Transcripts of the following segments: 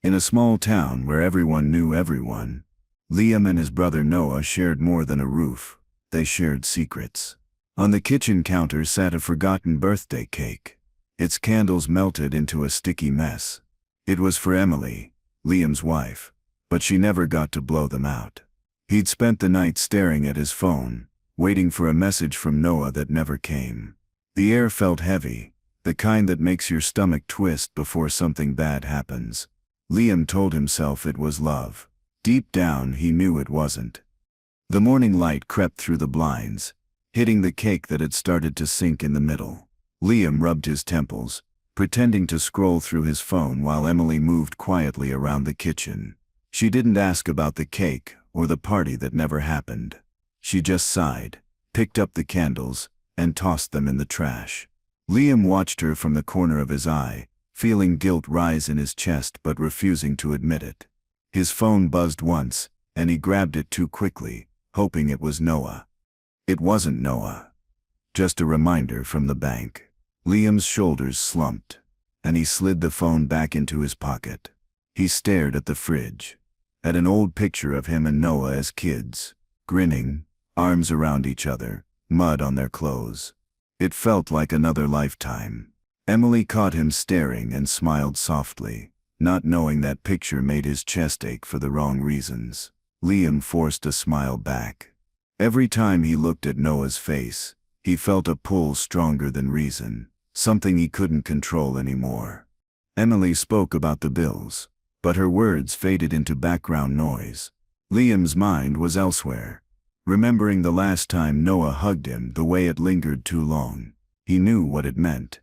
In a small town where everyone knew everyone, Liam and his brother Noah shared more than a roof. They shared secrets. On the kitchen counter sat a forgotten birthday cake. Its candles melted into a sticky mess. It was for Emily, Liam's wife, but she never got to blow them out. He'd spent the night staring at his phone, waiting for a message from Noah that never came. The air felt heavy, the kind that makes your stomach twist before something bad happens. Liam told himself it was love. Deep down he knew it wasn't. The morning light crept through the blinds, hitting the cake that had started to sink in the middle. Liam rubbed his temples, pretending to scroll through his phone while Emily moved quietly around the kitchen. She didn't ask about the cake or the party that never happened. She just sighed, picked up the candles, and tossed them in the trash. Liam watched her from the corner of his eye, feeling guilt rise in his chest but refusing to admit it. His phone buzzed once, and he grabbed it too quickly, hoping it was Noah. It wasn't Noah. Just a reminder from the bank. Liam's shoulders slumped, and he slid the phone back into his pocket. He stared at the fridge, at an old picture of him and Noah as kids, grinning, arms around each other, mud on their clothes. It felt like another lifetime. Emily caught him staring and smiled softly, not knowing that picture made his chest ache for the wrong reasons. Liam forced a smile back. Every time he looked at Noah's face, he felt a pull stronger than reason, something he couldn't control anymore. Emily spoke about the bills, but her words faded into background noise. Liam's mind was elsewhere, remembering the last time Noah hugged him, the way it lingered too long. He knew what it meant.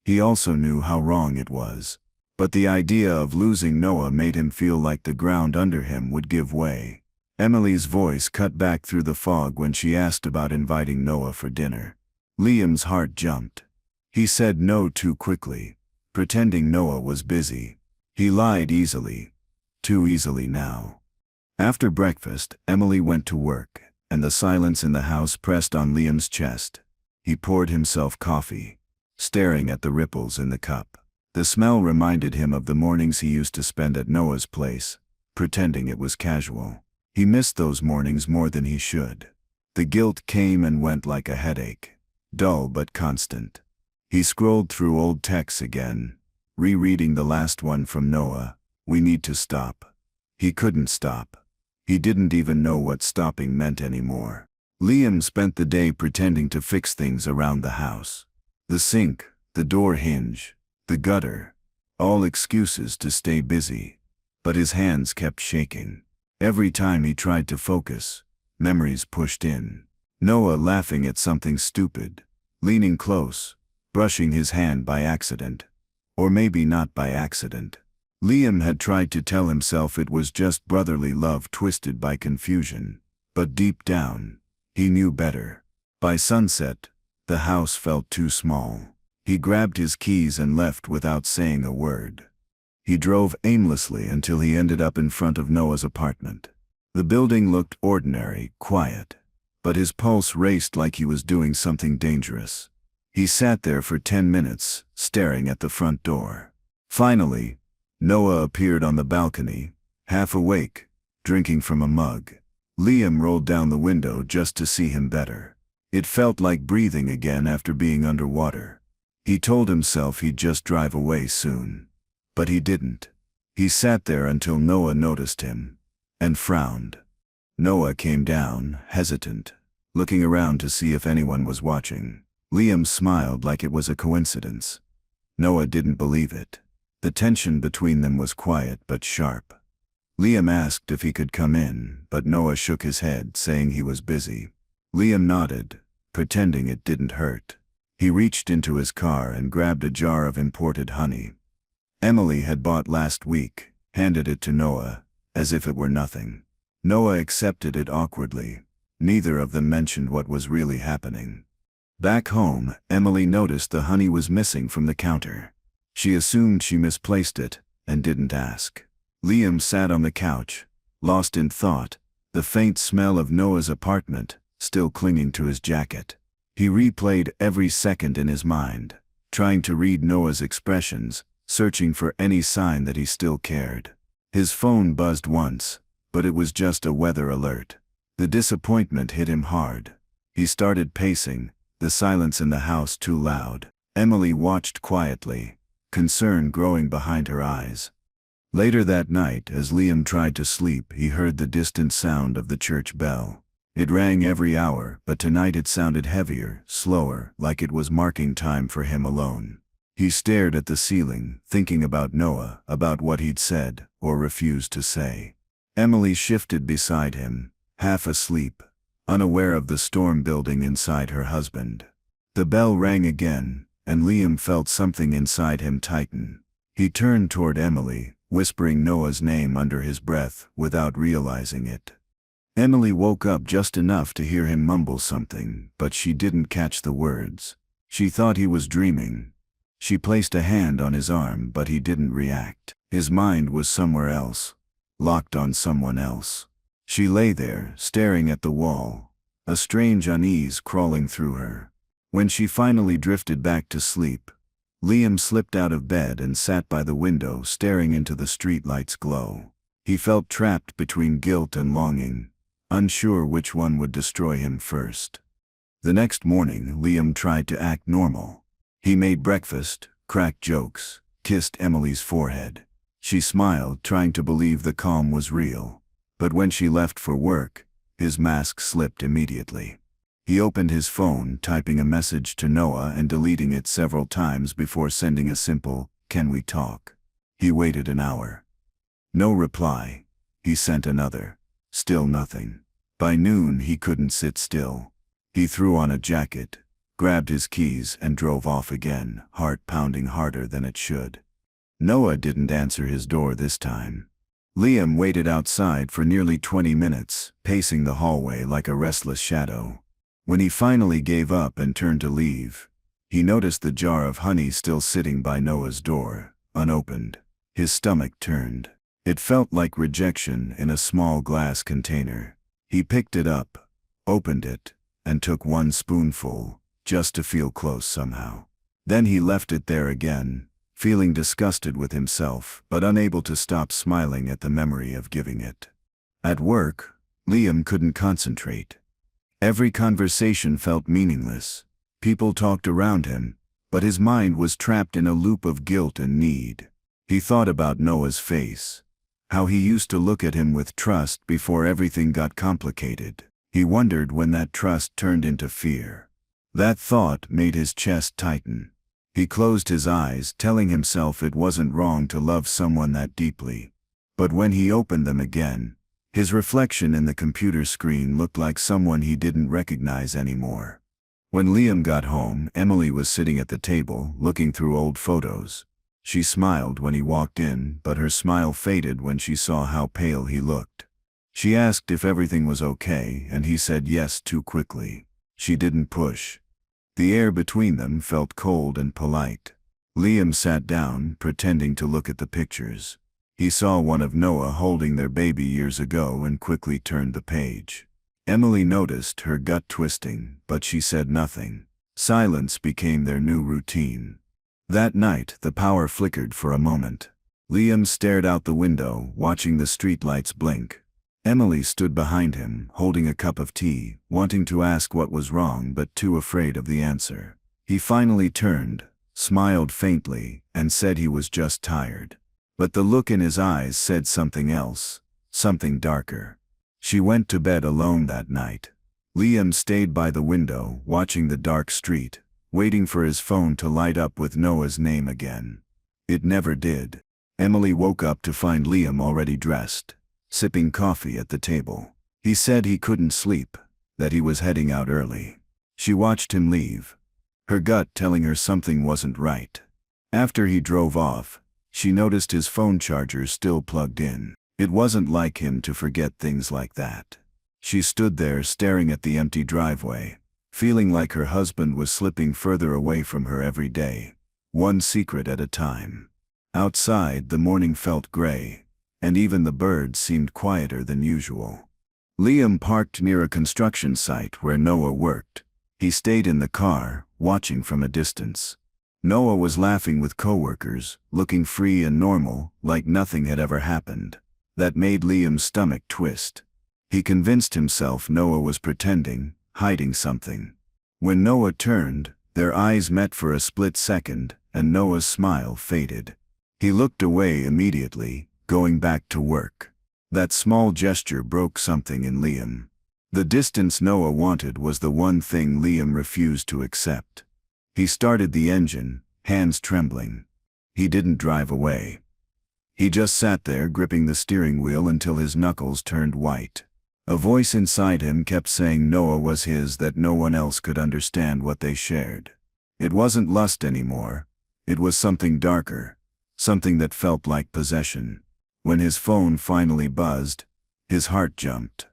He also knew how wrong it was. But the idea of losing Noah made him feel like the ground under him would give way. Emily's voice cut back through the fog when she asked about inviting Noah for dinner. Liam's heart jumped. He said no too quickly, pretending Noah was busy. He lied easily, too easily now. After breakfast, Emily went to work, and the silence in the house pressed on Liam's chest. He poured himself coffee, staring at the ripples in the cup. The smell reminded him of the mornings he used to spend at Noah's place, pretending it was casual. He missed those mornings more than he should. The guilt came and went like a headache, dull but constant. He scrolled through old texts again, rereading the last one from Noah. "We need to stop." He couldn't stop. He didn't even know what stopping meant anymore. Liam spent the day pretending to fix things around the house. The sink, the door hinge, the gutter, all excuses to stay busy. But his hands kept shaking. Every time he tried to focus, memories pushed in. Noah laughing at something stupid, leaning close, brushing his hand by accident. Or maybe not by accident. Liam had tried to tell himself it was just brotherly love twisted by confusion. But deep down, he knew better. By sunset, the house felt too small. He grabbed his keys and left without saying a word. He drove aimlessly until he ended up in front of Noah's apartment. The building looked ordinary, quiet, but his pulse raced like he was doing something dangerous. He sat there for 10 minutes, staring at the front door. Finally, Noah appeared on the balcony, half awake, drinking from a mug. Liam rolled down the window just to see him better. It felt like breathing again after being underwater. He told himself he'd just drive away soon. But he didn't. He sat there until Noah noticed him, and frowned. Noah came down, hesitant, looking around to see if anyone was watching. Liam smiled like it was a coincidence. Noah didn't believe it. The tension between them was quiet but sharp. Liam asked if he could come in, but Noah shook his head, saying he was busy. Liam nodded, pretending it didn't hurt. He reached into his car and grabbed a jar of imported honey. Emily had bought last week, handed it to Noah, as if it were nothing. Noah accepted it awkwardly. Neither of them mentioned what was really happening. Back home, Emily noticed the honey was missing from the counter. She assumed she misplaced it, and didn't ask. Liam sat on the couch, lost in thought, the faint smell of Noah's apartment still clinging to his jacket. He replayed every second in his mind, trying to read Noah's expressions, searching for any sign that he still cared. His phone buzzed once, but it was just a weather alert. The disappointment hit him hard. He started pacing, the silence in the house too loud. Emily watched quietly, concern growing behind her eyes. Later that night, as Liam tried to sleep, he heard the distant sound of the church bell. It rang every hour, but tonight it sounded heavier, slower, like it was marking time for him alone. He stared at the ceiling, thinking about Noah, about what he'd said, or refused to say. Emily shifted beside him, half asleep, unaware of the storm building inside her husband. The bell rang again, and Liam felt something inside him tighten. He turned toward Emily, whispering Noah's name under his breath, without realizing it. Emily woke up just enough to hear him mumble something, but she didn't catch the words. She thought he was dreaming. She placed a hand on his arm, but he didn't react. His mind was somewhere else, locked on someone else. She lay there, staring at the wall, a strange unease crawling through her. When she finally drifted back to sleep, Liam slipped out of bed and sat by the window, staring into the streetlight's glow. He felt trapped between guilt and longing, unsure which one would destroy him first. The next morning, Liam tried to act normal. He made breakfast, cracked jokes, kissed Emily's forehead. She smiled, trying to believe the calm was real. But when she left for work, his mask slipped immediately. He opened his phone, typing a message to Noah and deleting it several times before sending a simple, "Can we talk?" He waited an hour. No reply. He sent another. Still nothing. By noon he couldn't sit still. He threw on a jacket, grabbed his keys and drove off again, heart pounding harder than it should. Noah didn't answer his door this time. Liam waited outside for nearly 20 minutes, pacing the hallway like a restless shadow. When he finally gave up and turned to leave, he noticed the jar of honey still sitting by Noah's door, unopened. His stomach turned. It felt like rejection in a small glass container. He picked it up, opened it, and took one spoonful, just to feel close somehow. Then he left it there again, feeling disgusted with himself, but unable to stop smiling at the memory of giving it. At work, Liam couldn't concentrate. Every conversation felt meaningless. People talked around him, but his mind was trapped in a loop of guilt and need. He thought about Noah's face, how he used to look at him with trust before everything got complicated. He wondered when that trust turned into fear. That thought made his chest tighten. He closed his eyes, telling himself it wasn't wrong to love someone that deeply. But when he opened them again, his reflection in the computer screen looked like someone he didn't recognize anymore. When Liam got home, Emily was sitting at the table, looking through old photos. She smiled when he walked in, but her smile faded when she saw how pale he looked. She asked if everything was okay, and he said yes too quickly. She didn't push. The air between them felt cold and polite. Liam sat down, pretending to look at the pictures. He saw one of Noah holding their baby years ago and quickly turned the page. Emily noticed, her gut twisting, but she said nothing. Silence became their new routine. That night, the power flickered for a moment. Liam stared out the window, watching the streetlights blink. Emily stood behind him, holding a cup of tea, wanting to ask what was wrong but too afraid of the answer. He finally turned, smiled faintly, and said he was just tired. But the look in his eyes said something else, something darker. She went to bed alone that night. Liam stayed by the window, watching the dark street, waiting for his phone to light up with Noah's name again. It never did. Emily woke up to find Liam already dressed, sipping coffee at the table. He said he couldn't sleep, that he was heading out early. She watched him leave, her gut telling her something wasn't right. After he drove off, she noticed his phone charger still plugged in. It wasn't like him to forget things like that. She stood there staring at the empty driveway, feeling like her husband was slipping further away from her every day, one secret at a time. Outside, the morning felt gray, and even the birds seemed quieter than usual. Liam parked near a construction site where Noah worked. He stayed in the car, watching from a distance. Noah was laughing with coworkers, looking free and normal, like nothing had ever happened. That made Liam's stomach twist. He convinced himself Noah was pretending, hiding something. When Noah turned, their eyes met for a split second, and Noah's smile faded. He looked away immediately, going back to work. That small gesture broke something in Liam. The distance Noah wanted was the one thing Liam refused to accept. He started the engine, hands trembling. He didn't drive away. He just sat there gripping the steering wheel until his knuckles turned white. A voice inside him kept saying Noah was his, that no one else could understand what they shared. It wasn't lust anymore. It was something darker, something that felt like possession. When his phone finally buzzed, his heart jumped.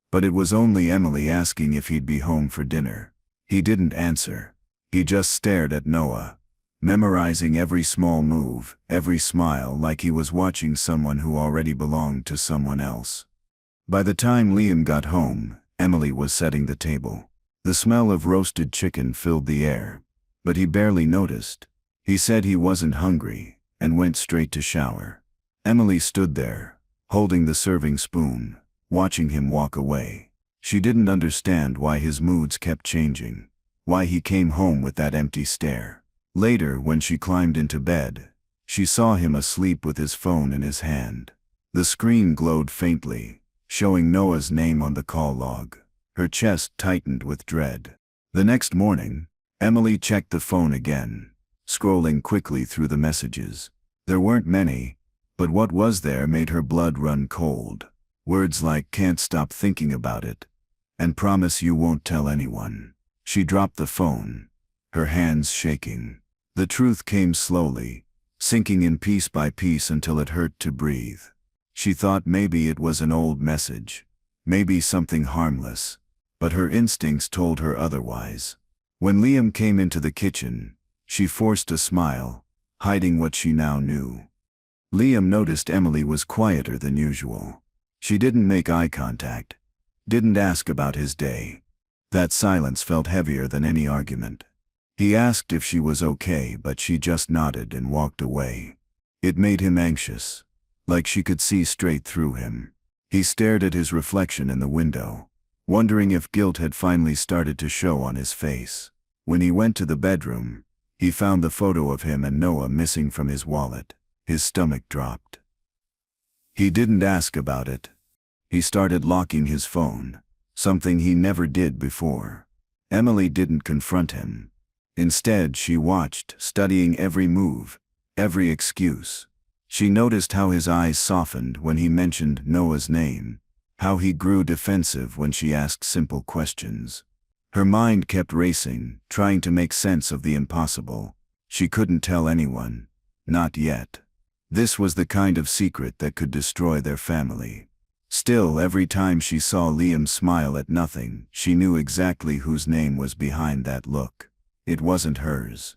But it was only Emily asking if he'd be home for dinner. He didn't answer. He just stared at Noah, memorizing every small move, every smile, like he was watching someone who already belonged to someone else. By the time Liam got home, Emily was setting the table. The smell of roasted chicken filled the air, but he barely noticed. He said he wasn't hungry, and went straight to shower. Emily stood there, holding the serving spoon, watching him walk away. She didn't understand why his moods kept changing, why he came home with that empty stare. Later, when she climbed into bed, she saw him asleep with his phone in his hand. The screen glowed faintly, showing Noah's name on the call log. Her chest tightened with dread. The next morning, Emily checked the phone again, scrolling quickly through the messages. There weren't many, but what was there made her blood run cold. Words like "can't stop thinking about it" and "promise you won't tell anyone." She dropped the phone, her hands shaking. The truth came slowly, sinking in piece by piece until it hurt to breathe. She thought maybe it was an old message, maybe something harmless, but her instincts told her otherwise. When Liam came into the kitchen, she forced a smile, hiding what she now knew. Liam noticed Emily was quieter than usual. She didn't make eye contact, didn't ask about his day. That silence felt heavier than any argument. He asked if she was okay, but she just nodded and walked away. It made him anxious, like she could see straight through him. He stared at his reflection in the window, wondering if guilt had finally started to show on his face. When he went to the bedroom, he found the photo of him and Noah missing from his wallet. His stomach dropped. He didn't ask about it. He started locking his phone, something he never did before. Emily didn't confront him. Instead, she watched, studying every move, every excuse. She noticed how his eyes softened when he mentioned Noah's name, how he grew defensive when she asked simple questions. Her mind kept racing, trying to make sense of the impossible. She couldn't tell anyone. Not yet. This was the kind of secret that could destroy their family. Still, every time she saw Liam smile at nothing, she knew exactly whose name was behind that look. It wasn't hers.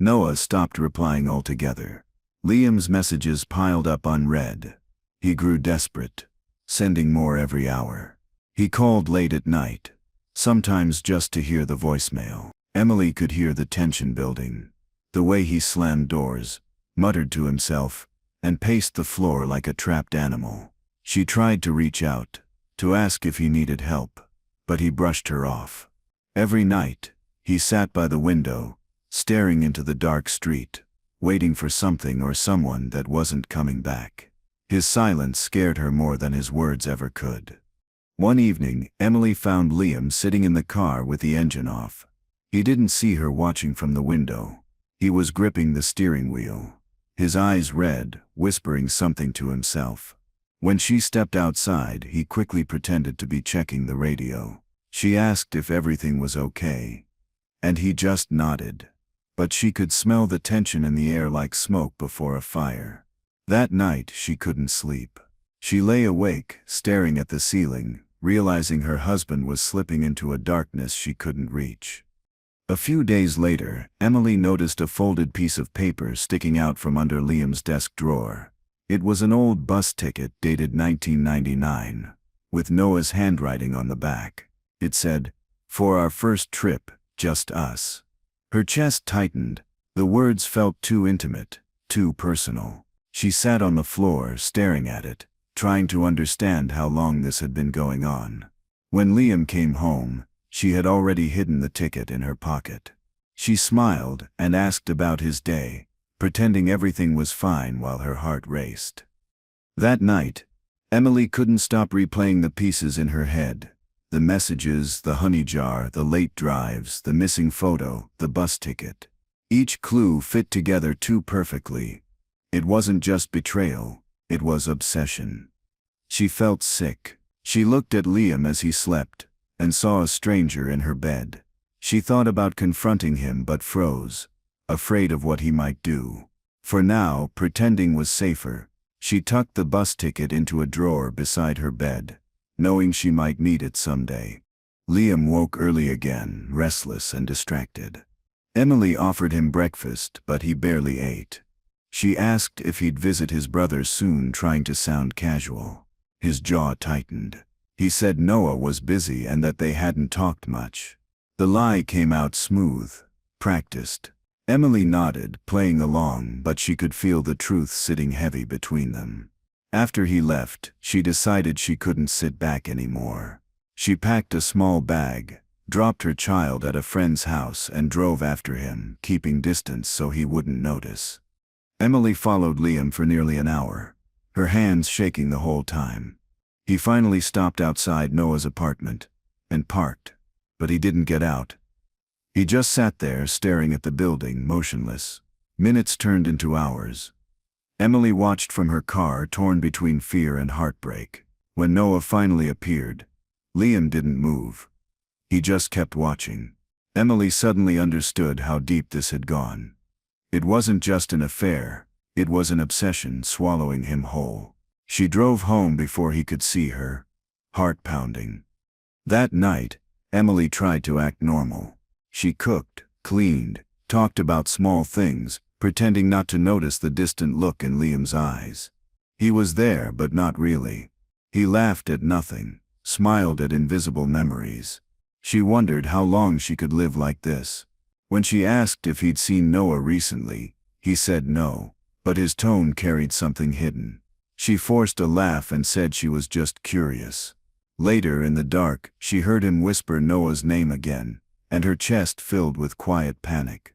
Noah stopped replying altogether. Liam's messages piled up unread. He grew desperate, sending more every hour. He called late at night, sometimes just to hear the voicemail. Emily could hear the tension building, the way he slammed doors, muttered to himself, and paced the floor like a trapped animal. She tried to reach out, to ask if he needed help, but he brushed her off. Every night, he sat by the window, staring into the dark street, waiting for something or someone that wasn't coming back. His silence scared her more than his words ever could. One evening, Emily found Liam sitting in the car with the engine off. He didn't see her watching from the window. He was gripping the steering wheel, his eyes red, whispering something to himself. When she stepped outside, he quickly pretended to be checking the radio. She asked if everything was okay, and he just nodded. But she could smell the tension in the air like smoke before a fire. That night, she couldn't sleep. She lay awake, staring at the ceiling, realizing her husband was slipping into a darkness she couldn't reach. A few days later, Emily noticed a folded piece of paper sticking out from under Liam's desk drawer. It was an old bus ticket dated 1999, with Noah's handwriting on the back. It said, "For our first trip, just us." Her chest tightened, The words felt too intimate, too personal. She sat on the floor, staring at it, trying to understand how long this had been going on. When Liam came home, she had already hidden the ticket in her pocket. She smiled and asked about his day, pretending everything was fine while her heart raced. That night, Emily couldn't stop replaying the pieces in her head. The messages, the honey jar, the late drives, the missing photo, the bus ticket. Each clue fit together too perfectly. It wasn't just betrayal, it was obsession. She felt sick. She looked at Liam as he slept, and saw a stranger in her bed. She thought about confronting him but froze, afraid of what he might do. For now, pretending was safer. She tucked the bus ticket into a drawer beside her bed, knowing she might need it someday. Liam woke early again, restless and distracted. Emily offered him breakfast, but he barely ate. She asked if he'd visit his brother soon, trying to sound casual. His jaw tightened. He said Noah was busy and that they hadn't talked much. The lie came out smooth, practiced. Emily nodded, playing along, but she could feel the truth sitting heavy between them. After he left, she decided she couldn't sit back anymore. She packed a small bag, dropped her child at a friend's house and drove after him, keeping distance so he wouldn't notice. Emily followed Liam for nearly an hour, her hands shaking the whole time. He finally stopped outside Noah's apartment and parked, but he didn't get out. He just sat there staring at the building, motionless. Minutes turned into hours. Emily watched from her car, torn between fear and heartbreak. When Noah finally appeared, Liam didn't move. He just kept watching. Emily suddenly understood how deep this had gone. It wasn't just an affair, it was an obsession swallowing him whole. She drove home before he could see her, heart pounding. That night, Emily tried to act normal. She cooked, cleaned, talked about small things, pretending not to notice the distant look in Liam's eyes. He was there, but not really. He laughed at nothing, smiled at invisible memories. She wondered how long she could live like this. When she asked if he'd seen Noah recently, he said no, but his tone carried something hidden. She forced a laugh and said she was just curious. Later, in the dark, she heard him whisper Noah's name again, and her chest filled with quiet panic.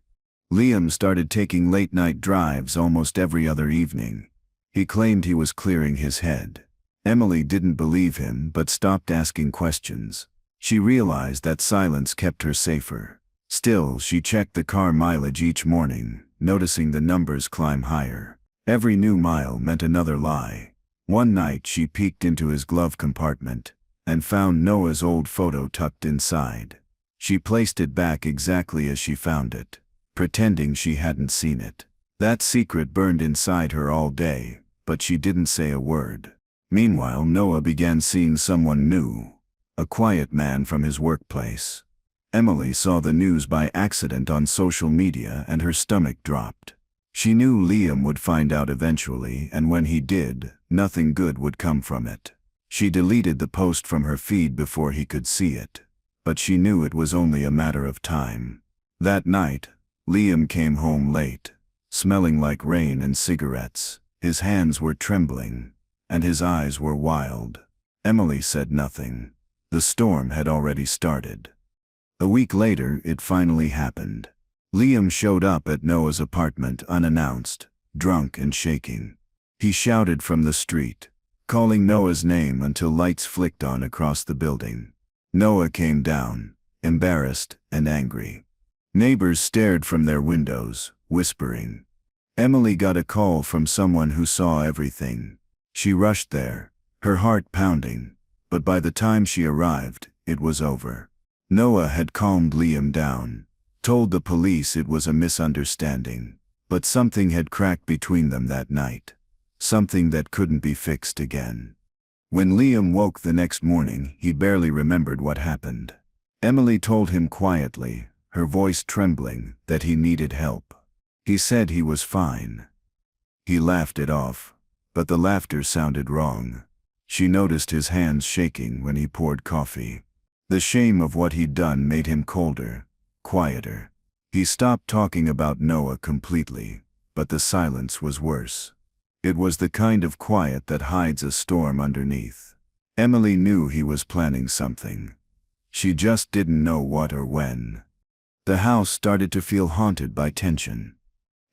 Liam started taking late-night drives almost every other evening. He claimed he was clearing his head. Emily didn't believe him but stopped asking questions. She realized that silence kept her safer. Still, she checked the car mileage each morning, noticing the numbers climb higher. Every new mile meant another lie. One night she peeked into his glove compartment and found Noah's old photo tucked inside. She placed it back exactly as she found it, pretending she hadn't seen it. That secret burned inside her all day, but she didn't say a word. Meanwhile, Noah began seeing someone new, a quiet man from his workplace. Emily saw the news by accident on social media and her stomach dropped. She knew Liam would find out eventually, and when he did, nothing good would come from it. She deleted the post from her feed before he could see it, but she knew it was only a matter of time. That night, Liam came home late, smelling like rain and cigarettes. His hands were trembling, and his eyes were wild. Emily said nothing. The storm had already started. A week later, it finally happened. Liam showed up at Noah's apartment unannounced, drunk and shaking. He shouted from the street, calling Noah's name until lights flicked on across the building. Noah came down, embarrassed and angry. Neighbors stared from their windows, whispering. Emily got a call from someone who saw everything. She rushed there, her heart pounding, but by the time she arrived, it was over. Noah had calmed Liam down, told the police it was a misunderstanding, but something had cracked between them that night, something that couldn't be fixed again. When Liam woke the next morning, he barely remembered what happened. Emily told him quietly, her voice trembling, that he needed help. He said he was fine. He laughed it off, but the laughter sounded wrong. She noticed his hands shaking when he poured coffee. The shame of what he'd done made him colder, quieter. He stopped talking about Noah completely, but the silence was worse. It was the kind of quiet that hides a storm underneath. Emily knew he was planning something. She just didn't know what or when. The house started to feel haunted by tension.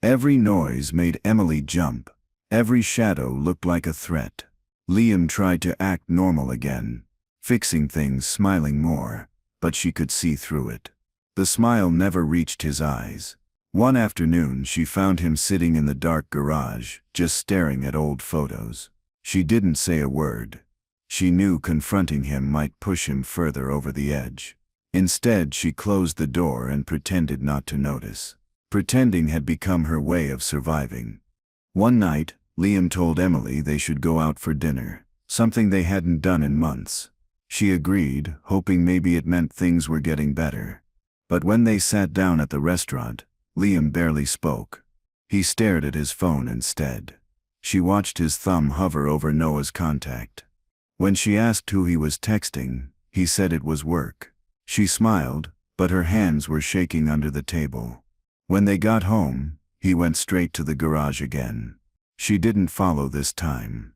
Every noise made Emily jump. Every shadow looked like a threat. Liam tried to act normal again, fixing things, smiling more, but she could see through it. The smile never reached his eyes. One afternoon she found him sitting in the dark garage, just staring at old photos. She didn't say a word. She knew confronting him might push him further over the edge. Instead, she closed the door and pretended not to notice. Pretending had become her way of surviving. One night, Liam told Emily they should go out for dinner, something they hadn't done in months. She agreed, hoping maybe it meant things were getting better. But when they sat down at the restaurant, Liam barely spoke. He stared at his phone instead. She watched his thumb hover over Noah's contact. When she asked who he was texting, he said it was work. She smiled, but her hands were shaking under the table. When they got home, he went straight to the garage again. She didn't follow this time.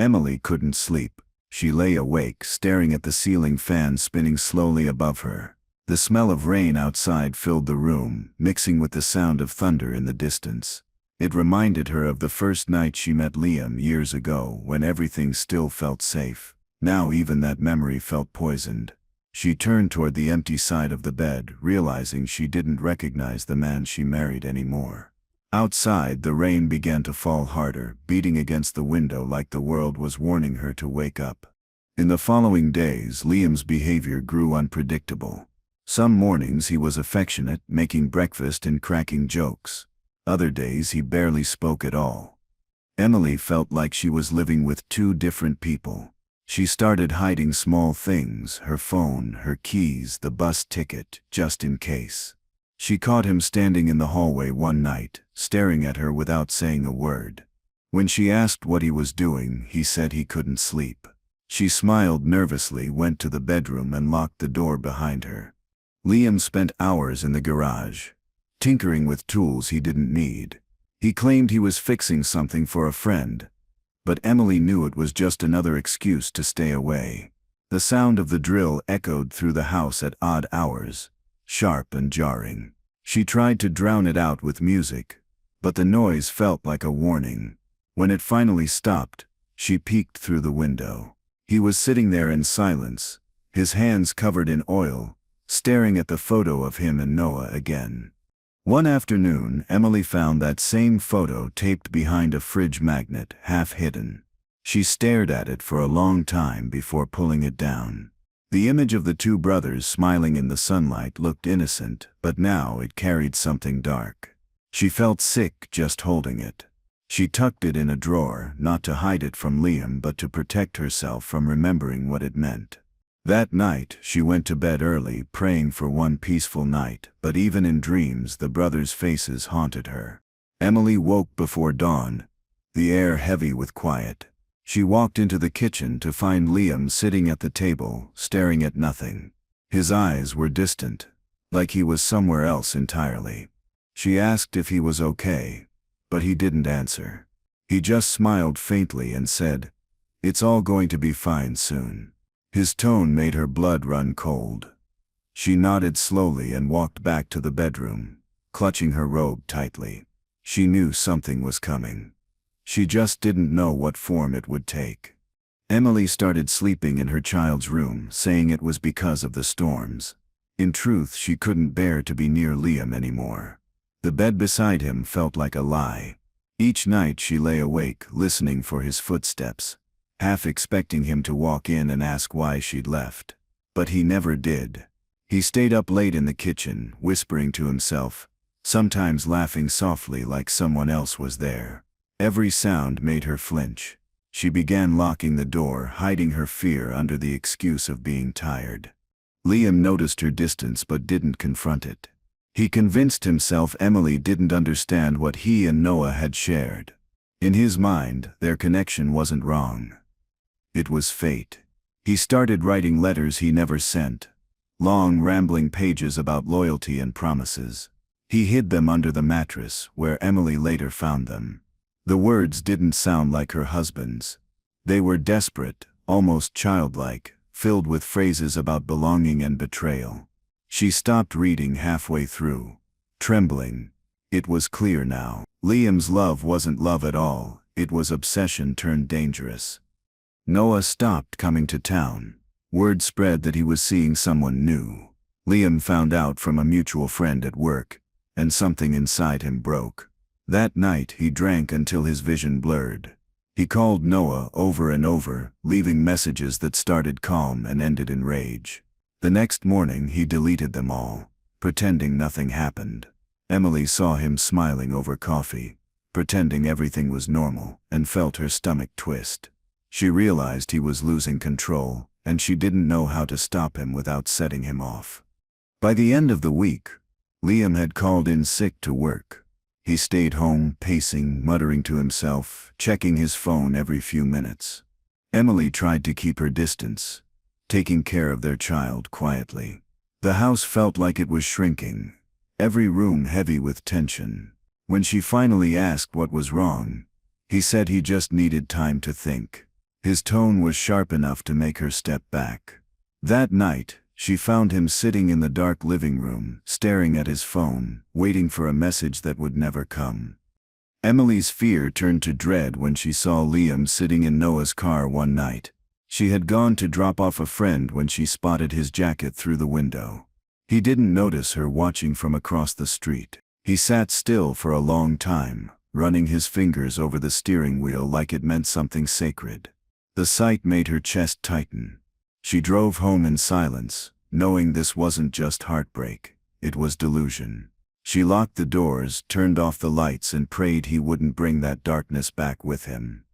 Emily couldn't sleep. She lay awake, staring at the ceiling fan spinning slowly above her. The smell of rain outside filled the room, mixing with the sound of thunder in the distance. It reminded her of the first night she met Liam years ago, when everything still felt safe. Now even that memory felt poisoned. She turned toward the empty side of the bed, realizing she didn't recognize the man she married anymore. Outside, the rain began to fall harder, beating against the window like the world was warning her to wake up. In the following days, Liam's behavior grew unpredictable. Some mornings he was affectionate, making breakfast and cracking jokes. Other days he barely spoke at all. Emily felt like she was living with two different people. She started hiding small things, her phone, her keys, the bus ticket, just in case. She caught him standing in the hallway one night, staring at her without saying a word. When she asked what he was doing, he said he couldn't sleep. She smiled nervously, went to the bedroom and locked the door behind her. Liam spent hours in the garage, tinkering with tools he didn't need. He claimed he was fixing something for a friend, but Emily knew it was just another excuse to stay away. The sound of the drill echoed through the house at odd hours, sharp and jarring. She tried to drown it out with music, but the noise felt like a warning. When it finally stopped, she peeked through the window. He was sitting there in silence, his hands covered in oil, staring at the photo of him and Noah again. One afternoon, Emily found that same photo taped behind a fridge magnet, half hidden. She stared at it for a long time before pulling it down. The image of the two brothers smiling in the sunlight looked innocent, but now it carried something dark. She felt sick just holding it. She tucked it in a drawer, not to hide it from Liam but to protect herself from remembering what it meant. That night, she went to bed early, praying for one peaceful night, but even in dreams the brothers' faces haunted her. Emily woke before dawn, the air heavy with quiet. She walked into the kitchen to find Liam sitting at the table, staring at nothing. His eyes were distant, like he was somewhere else entirely. She asked if he was okay, but he didn't answer. He just smiled faintly and said, "It's all going to be fine soon." His tone made her blood run cold. She nodded slowly and walked back to the bedroom, clutching her robe tightly. She knew something was coming. She just didn't know what form it would take. Emily started sleeping in her child's room, saying it was because of the storms. In truth, she couldn't bear to be near Liam anymore. The bed beside him felt like a lie. Each night she lay awake, listening for his footsteps, half expecting him to walk in and ask why she'd left. But he never did. He stayed up late in the kitchen, whispering to himself, sometimes laughing softly like someone else was there. Every sound made her flinch. She began locking the door, hiding her fear under the excuse of being tired. Liam noticed her distance but didn't confront it. He convinced himself Emily didn't understand what he and Noah had shared. In his mind, their connection wasn't wrong. It was fate. He started writing letters he never sent, long rambling pages about loyalty and promises. He hid them under the mattress, where Emily later found them. The words didn't sound like her husband's. They were desperate, almost childlike, filled with phrases about belonging and betrayal. She stopped reading halfway through, trembling. It was clear now. Liam's love wasn't love at all, it was obsession turned dangerous. Noah stopped coming to town. Word spread that he was seeing someone new. Liam found out from a mutual friend at work, and something inside him broke. That night he drank until his vision blurred. He called Noah over and over, leaving messages that started calm and ended in rage. The next morning he deleted them all, pretending nothing happened. Emily saw him smiling over coffee, pretending everything was normal, and felt her stomach twist. She realized he was losing control, and she didn't know how to stop him without setting him off. By the end of the week, Liam had called in sick to work. He stayed home, pacing, muttering to himself, checking his phone every few minutes. Emily tried to keep her distance, taking care of their child quietly. The house felt like it was shrinking, every room heavy with tension. When she finally asked what was wrong, he said he just needed time to think. His tone was sharp enough to make her step back. That night, she found him sitting in the dark living room, staring at his phone, waiting for a message that would never come. Emily's fear turned to dread when she saw Liam sitting in Noah's car one night. She had gone to drop off a friend when she spotted his jacket through the window. He didn't notice her watching from across the street. He sat still for a long time, running his fingers over the steering wheel like it meant something sacred. The sight made her chest tighten. She drove home in silence, knowing this wasn't just heartbreak, it was delusion. She locked the doors, turned off the lights, and prayed he wouldn't bring that darkness back with him.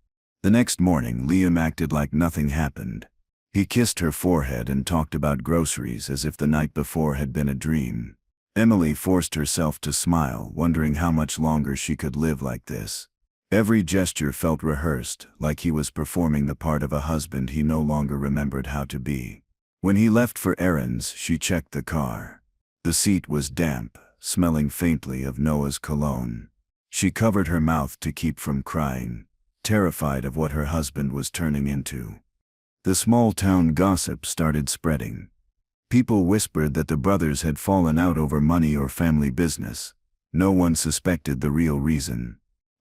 The next morning, Liam acted like nothing happened. He kissed her forehead and talked about groceries as if the night before had been a dream. Emily forced herself to smile, wondering how much longer she could live like this. Every gesture felt rehearsed, like he was performing the part of a husband he no longer remembered how to be. When he left for errands, she checked the car. The seat was damp, smelling faintly of Noah's cologne. She covered her mouth to keep from crying, terrified of what her husband was turning into. The small-town gossip started spreading. People whispered that the brothers had fallen out over money or family business. No one suspected the real reason.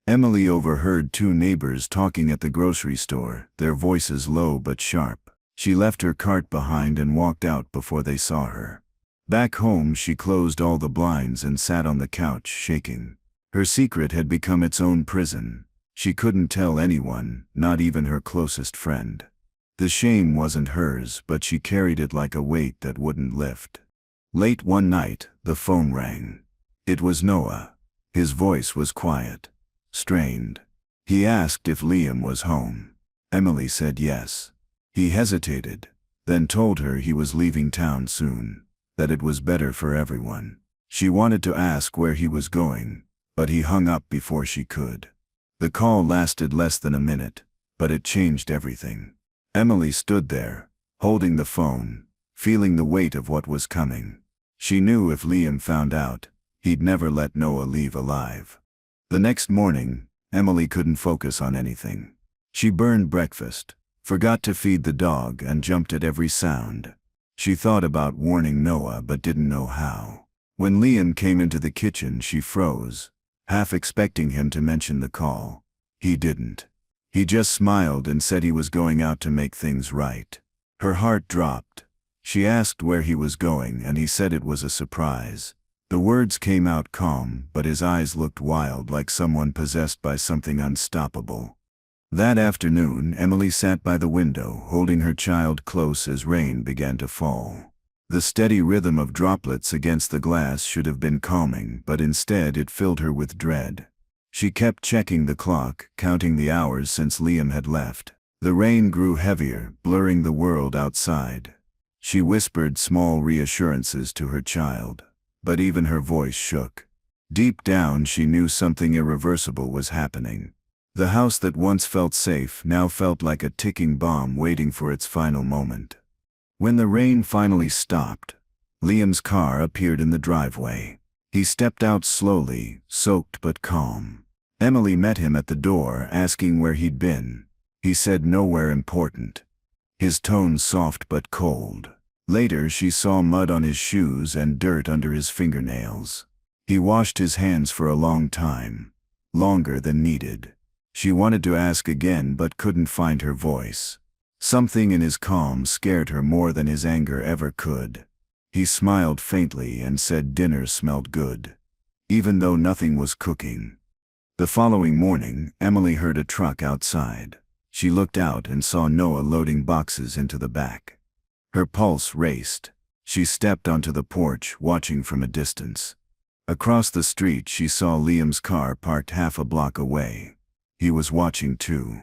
Emily overheard two neighbors talking at the grocery store, their voices low but sharp. She left her cart behind and walked out before they saw her. Back home, she closed all the blinds and sat on the couch, shaking. Her secret had become its own prison. She couldn't tell anyone, not even her closest friend. The shame wasn't hers, but she carried it like a weight that wouldn't lift. Late one night, the phone rang. It was Noah. His voice was quiet, strained. He asked if Liam was home. Emily said yes. He hesitated, then told her he was leaving town soon, that it was better for everyone. She wanted to ask where he was going, but he hung up before she could. The call lasted less than a minute, but it changed everything. Emily stood there, holding the phone, feeling the weight of what was coming. She knew if Liam found out, he'd never let Noah leave alive. The next morning, Emily couldn't focus on anything. She burned breakfast, forgot to feed the dog, and jumped at every sound. She thought about warning Noah but didn't know how. When Liam came into the kitchen, she froze, half expecting him to mention the call. He didn't. He just smiled and said he was going out to make things right. Her heart dropped. She asked where he was going, and he said it was a surprise. The words came out calm, but his eyes looked wild, like someone possessed by something unstoppable. That afternoon, Emily sat by the window, holding her child close as rain began to fall. The steady rhythm of droplets against the glass should have been calming, but instead it filled her with dread. She kept checking the clock, counting the hours since Liam had left. The rain grew heavier, blurring the world outside. She whispered small reassurances to her child, but even her voice shook. Deep down, she knew something irreversible was happening. The house that once felt safe now felt like a ticking bomb waiting for its final moment. When the rain finally stopped, Liam's car appeared in the driveway. He stepped out slowly, soaked but calm. Emily met him at the door, asking where he'd been. He said nowhere important, his tone soft but cold. Later she saw mud on his shoes and dirt under his fingernails. He washed his hands for a long time, longer than needed. She wanted to ask again but couldn't find her voice. Something in his calm scared her more than his anger ever could. He smiled faintly and said dinner smelled good, even though nothing was cooking. The following morning, Emily heard a truck outside. She looked out and saw Noah loading boxes into the back. Her pulse raced. She stepped onto the porch, watching from a distance. Across the street she saw Liam's car parked half a block away. He was watching too.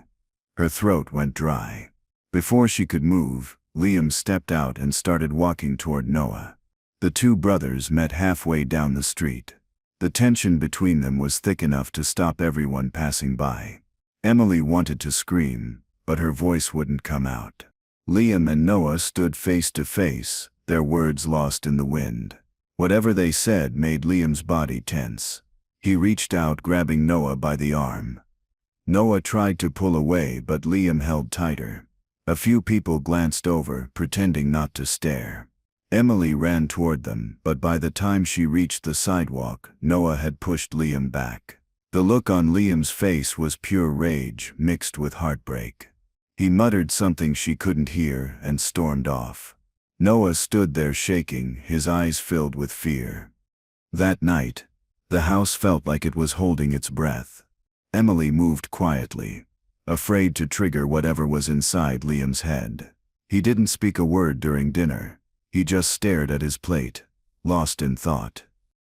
Her throat went dry. Before she could move, Liam stepped out and started walking toward Noah. The two brothers met halfway down the street. The tension between them was thick enough to stop everyone passing by. Emily wanted to scream, but her voice wouldn't come out. Liam and Noah stood face to face, their words lost in the wind. Whatever they said made Liam's body tense. He reached out, grabbing Noah by the arm. Noah tried to pull away, but Liam held tighter. A few people glanced over, pretending not to stare. Emily ran toward them, but by the time she reached the sidewalk, Noah had pushed Liam back. The look on Liam's face was pure rage mixed with heartbreak. He muttered something she couldn't hear and stormed off. Noah stood there shaking, his eyes filled with fear. That night, the house felt like it was holding its breath. Emily moved quietly, afraid to trigger whatever was inside Liam's head. He didn't speak a word during dinner. He just stared at his plate, lost in thought.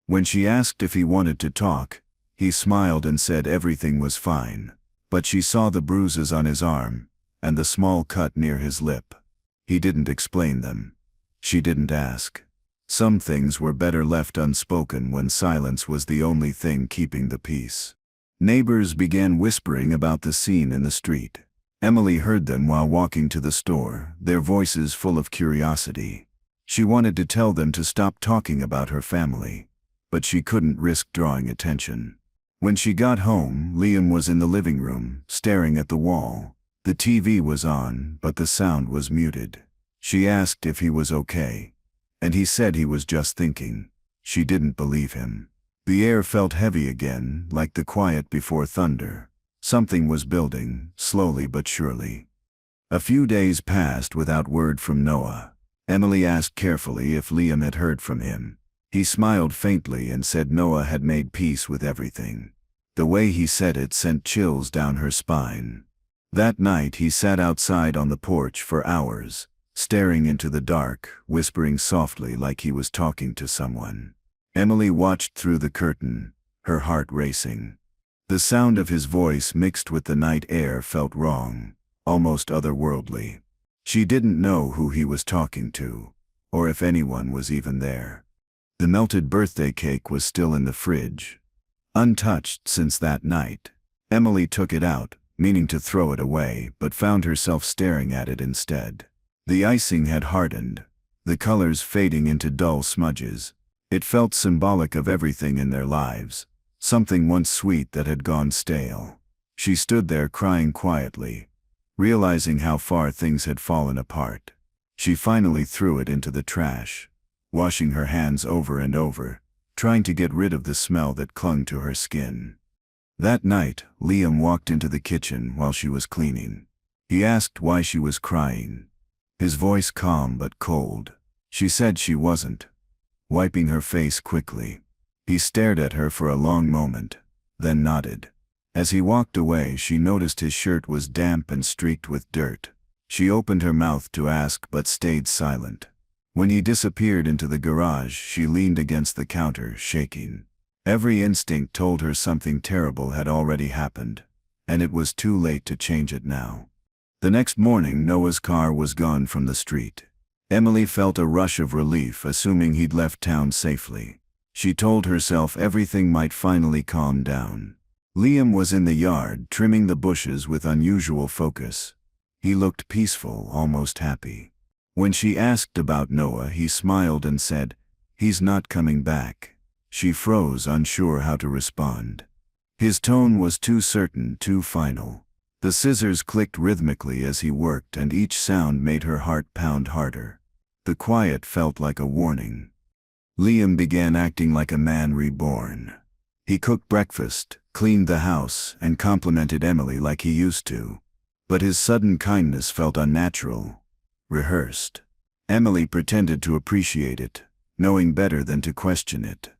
When she asked if he wanted to talk, he smiled and said everything was fine. But she saw the bruises on his arm, and the small cut near his lip. He didn't explain them. She didn't ask. Some things were better left unspoken when silence was the only thing keeping the peace. Neighbors began whispering about the scene in the street. Emily heard them while walking to the store, their voices full of curiosity. She wanted to tell them to stop talking about her family, but she couldn't risk drawing attention. When she got home, Liam was in the living room, staring at the wall. The TV was on, but the sound was muted. She asked if he was okay, and he said he was just thinking. She didn't believe him. The air felt heavy again, like the quiet before thunder. Something was building, slowly but surely. A few days passed without word from Noah. Emily asked carefully if Liam had heard from him. He smiled faintly and said Noah had made peace with everything. The way he said it sent chills down her spine. That night he sat outside on the porch for hours, staring into the dark, whispering softly like he was talking to someone. Emily watched through the curtain, her heart racing. The sound of his voice mixed with the night air felt wrong, almost otherworldly. She didn't know who he was talking to, or if anyone was even there. The melted birthday cake was still in the fridge, untouched since that night. Emily took it out, meaning to throw it away, but found herself staring at it instead. The icing had hardened, the colors fading into dull smudges. It felt symbolic of everything in their lives, something once sweet that had gone stale. She stood there crying quietly, realizing how far things had fallen apart. She finally threw it into the trash, washing her hands over and over, trying to get rid of the smell that clung to her skin. That night, Liam walked into the kitchen while she was cleaning. He asked why she was crying, his voice calm but cold. She said she wasn't, wiping her face quickly. He stared at her for a long moment, then nodded. As he walked away, she noticed his shirt was damp and streaked with dirt. She opened her mouth to ask but stayed silent. When he disappeared into the garage, she leaned against the counter, shaking. Every instinct told her something terrible had already happened, and it was too late to change it now. The next morning, Noah's car was gone from the street. Emily felt a rush of relief, assuming he'd left town safely. She told herself everything might finally calm down. Liam was in the yard, trimming the bushes with unusual focus. He looked peaceful, almost happy. When she asked about Noah, he smiled and said, "He's not coming back." She froze, unsure how to respond. His tone was too certain, too final. The scissors clicked rhythmically as he worked, and each sound made her heart pound harder. The quiet felt like a warning. Liam began acting like a man reborn. He cooked breakfast, cleaned the house, and complimented Emily like he used to. But his sudden kindness felt unnatural, rehearsed. Emily pretended to appreciate it, knowing better than to question it.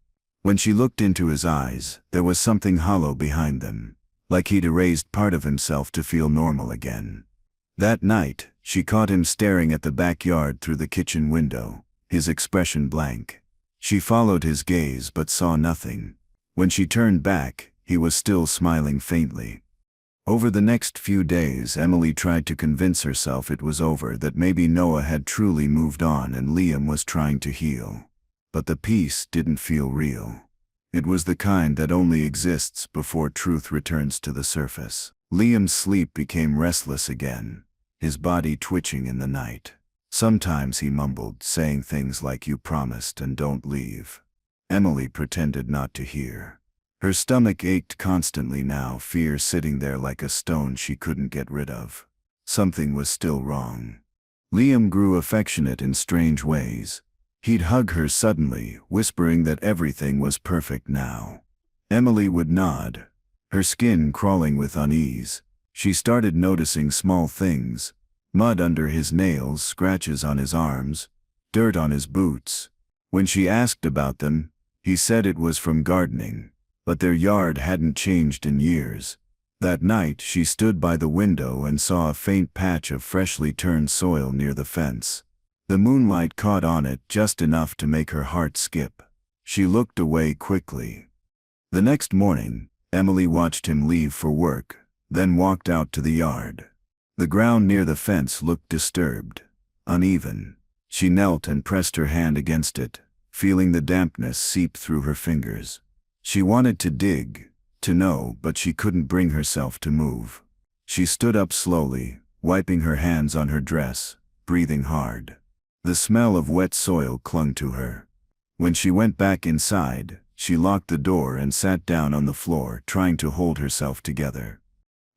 When she looked into his eyes, there was something hollow behind them, like he'd erased part of himself to feel normal again. That night, she caught him staring at the backyard through the kitchen window, his expression blank. She followed his gaze but saw nothing. When she turned back, he was still smiling faintly. Over the next few days, Emily tried to convince herself it was over, that maybe Noah had truly moved on and Liam was trying to heal. But the peace didn't feel real. It was the kind that only exists before truth returns to the surface. Liam's sleep became restless again, his body twitching in the night. Sometimes he mumbled, saying things like, "You promised and don't leave." Emily pretended not to hear. Her stomach ached constantly now, fear sitting there like a stone she couldn't get rid of. Something was still wrong. Liam grew affectionate in strange ways. He'd hug her suddenly, whispering that everything was perfect now. Emily would nod, her skin crawling with unease. She started noticing small things: mud under his nails, scratches on his arms, dirt on his boots. When she asked about them, he said it was from gardening, but their yard hadn't changed in years. That night she stood by the window and saw a faint patch of freshly turned soil near the fence. The moonlight caught on it just enough to make her heart skip. She looked away quickly. The next morning, Emily watched him leave for work, then walked out to the yard. The ground near the fence looked disturbed, uneven. She knelt and pressed her hand against it, feeling the dampness seep through her fingers. She wanted to dig, to know, but she couldn't bring herself to move. She stood up slowly, wiping her hands on her dress, breathing hard. The smell of wet soil clung to her. When she went back inside, she locked the door and sat down on the floor, trying to hold herself together.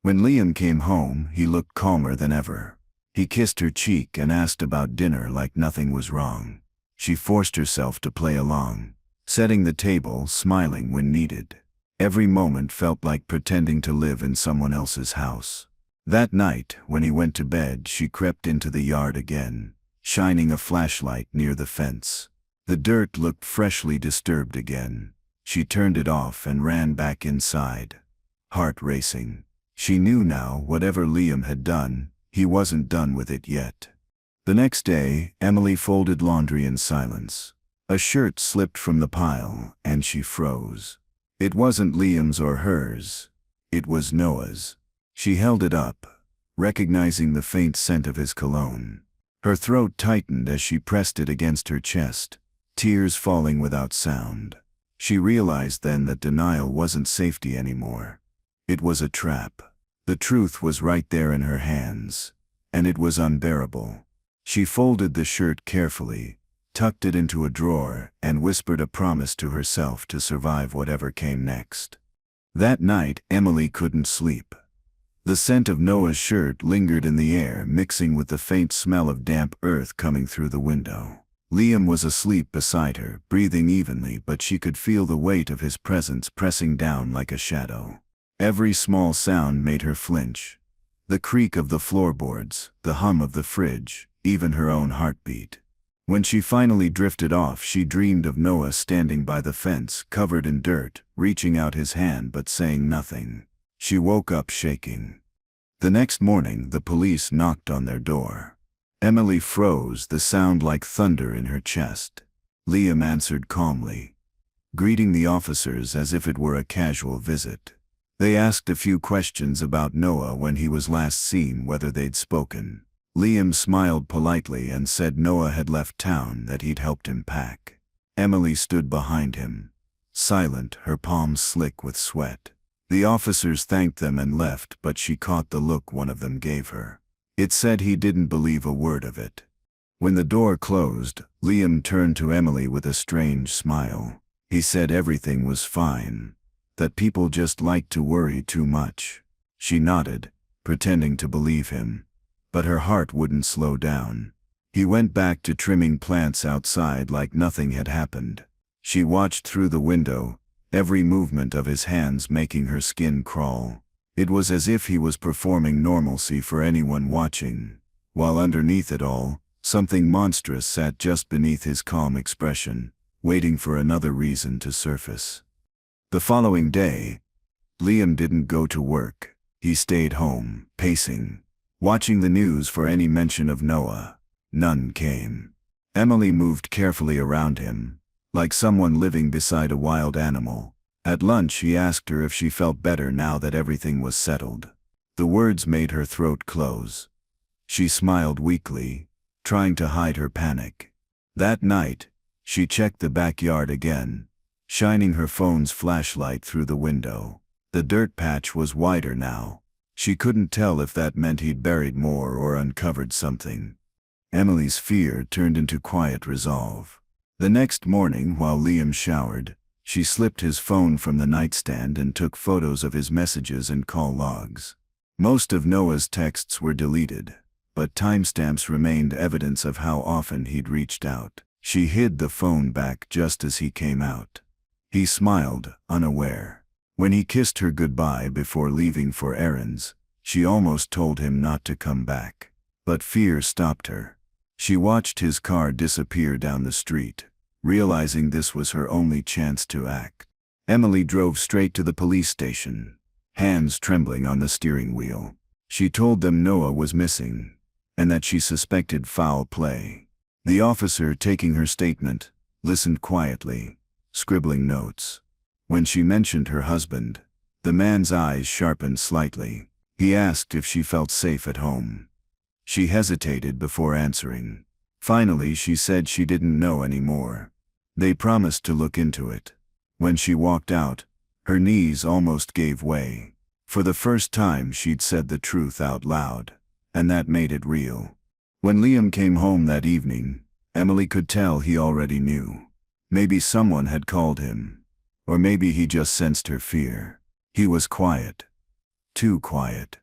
When Liam came home, he looked calmer than ever. He kissed her cheek and asked about dinner like nothing was wrong. She forced herself to play along, setting the table, smiling when needed. Every moment felt like pretending to live in someone else's house. That night, when he went to bed, she crept into the yard again, shining a flashlight near the fence. The dirt looked freshly disturbed again. She turned it off and ran back inside, heart racing. She knew now, whatever Liam had done, he wasn't done with it yet. The next day, Emily folded laundry in silence. A shirt slipped from the pile, and she froze. It wasn't Liam's or hers. It was Noah's. She held it up, recognizing the faint scent of his cologne. Her throat tightened as she pressed it against her chest, tears falling without sound. She realized then that denial wasn't safety anymore. It was a trap. The truth was right there in her hands, and it was unbearable. She folded the shirt carefully, tucked it into a drawer, and whispered a promise to herself to survive whatever came next. That night, Emily couldn't sleep. The scent of Noah's shirt lingered in the air, mixing with the faint smell of damp earth coming through the window. Liam was asleep beside her, breathing evenly, but she could feel the weight of his presence pressing down like a shadow. Every small sound made her flinch. The creak of the floorboards, the hum of the fridge, even her own heartbeat. When she finally drifted off, she dreamed of Noah standing by the fence, covered in dirt, reaching out his hand but saying nothing. She woke up shaking. The next morning, the police knocked on their door. Emily froze, the sound like thunder in her chest. Liam answered calmly, greeting the officers as if it were a casual visit. They asked a few questions about Noah, when he was last seen, whether they'd spoken. Liam smiled politely and said Noah had left town, that he'd helped him pack. Emily stood behind him, silent, her palms slick with sweat. The officers thanked them and left, but she caught the look one of them gave her. It said he didn't believe a word of it. When the door closed, Liam turned to Emily with a strange smile. He said everything was fine, that people just liked to worry too much. She nodded, pretending to believe him, but her heart wouldn't slow down. He went back to trimming plants outside like nothing had happened. She watched through the window, every movement of his hands making her skin crawl. It was as if he was performing normalcy for anyone watching, while underneath it all, something monstrous sat just beneath his calm expression, waiting for another reason to surface. The following day, Liam didn't go to work. He stayed home, pacing, watching the news for any mention of Noah. None came. Emily moved carefully around him, like someone living beside a wild animal. At lunch he asked her if she felt better now that everything was settled. The words made her throat close. She smiled weakly, trying to hide her panic. That night, she checked the backyard again, shining her phone's flashlight through the window. The dirt patch was wider now. She couldn't tell if that meant he'd buried more or uncovered something. Emily's fear turned into quiet resolve. The next morning, while Liam showered, she slipped his phone from the nightstand and took photos of his messages and call logs. Most of Noah's texts were deleted, but timestamps remained evidence of how often he'd reached out. She hid the phone back just as he came out. He smiled, unaware. When he kissed her goodbye before leaving for errands, she almost told him not to come back. But fear stopped her. She watched his car disappear down the street, realizing this was her only chance to act. Emily drove straight to the police station, hands trembling on the steering wheel. She told them Noah was missing, and that she suspected foul play. The officer, taking her statement, listened quietly, scribbling notes. When she mentioned her husband, the man's eyes sharpened slightly. He asked if she felt safe at home. She hesitated before answering. Finally, she said she didn't know anymore. They promised to look into it. When she walked out, her knees almost gave way. For the first time she'd said the truth out loud, and that made it real. When Liam came home that evening, Emily could tell he already knew. Maybe someone had called him, or maybe he just sensed her fear. He was quiet. Too quiet.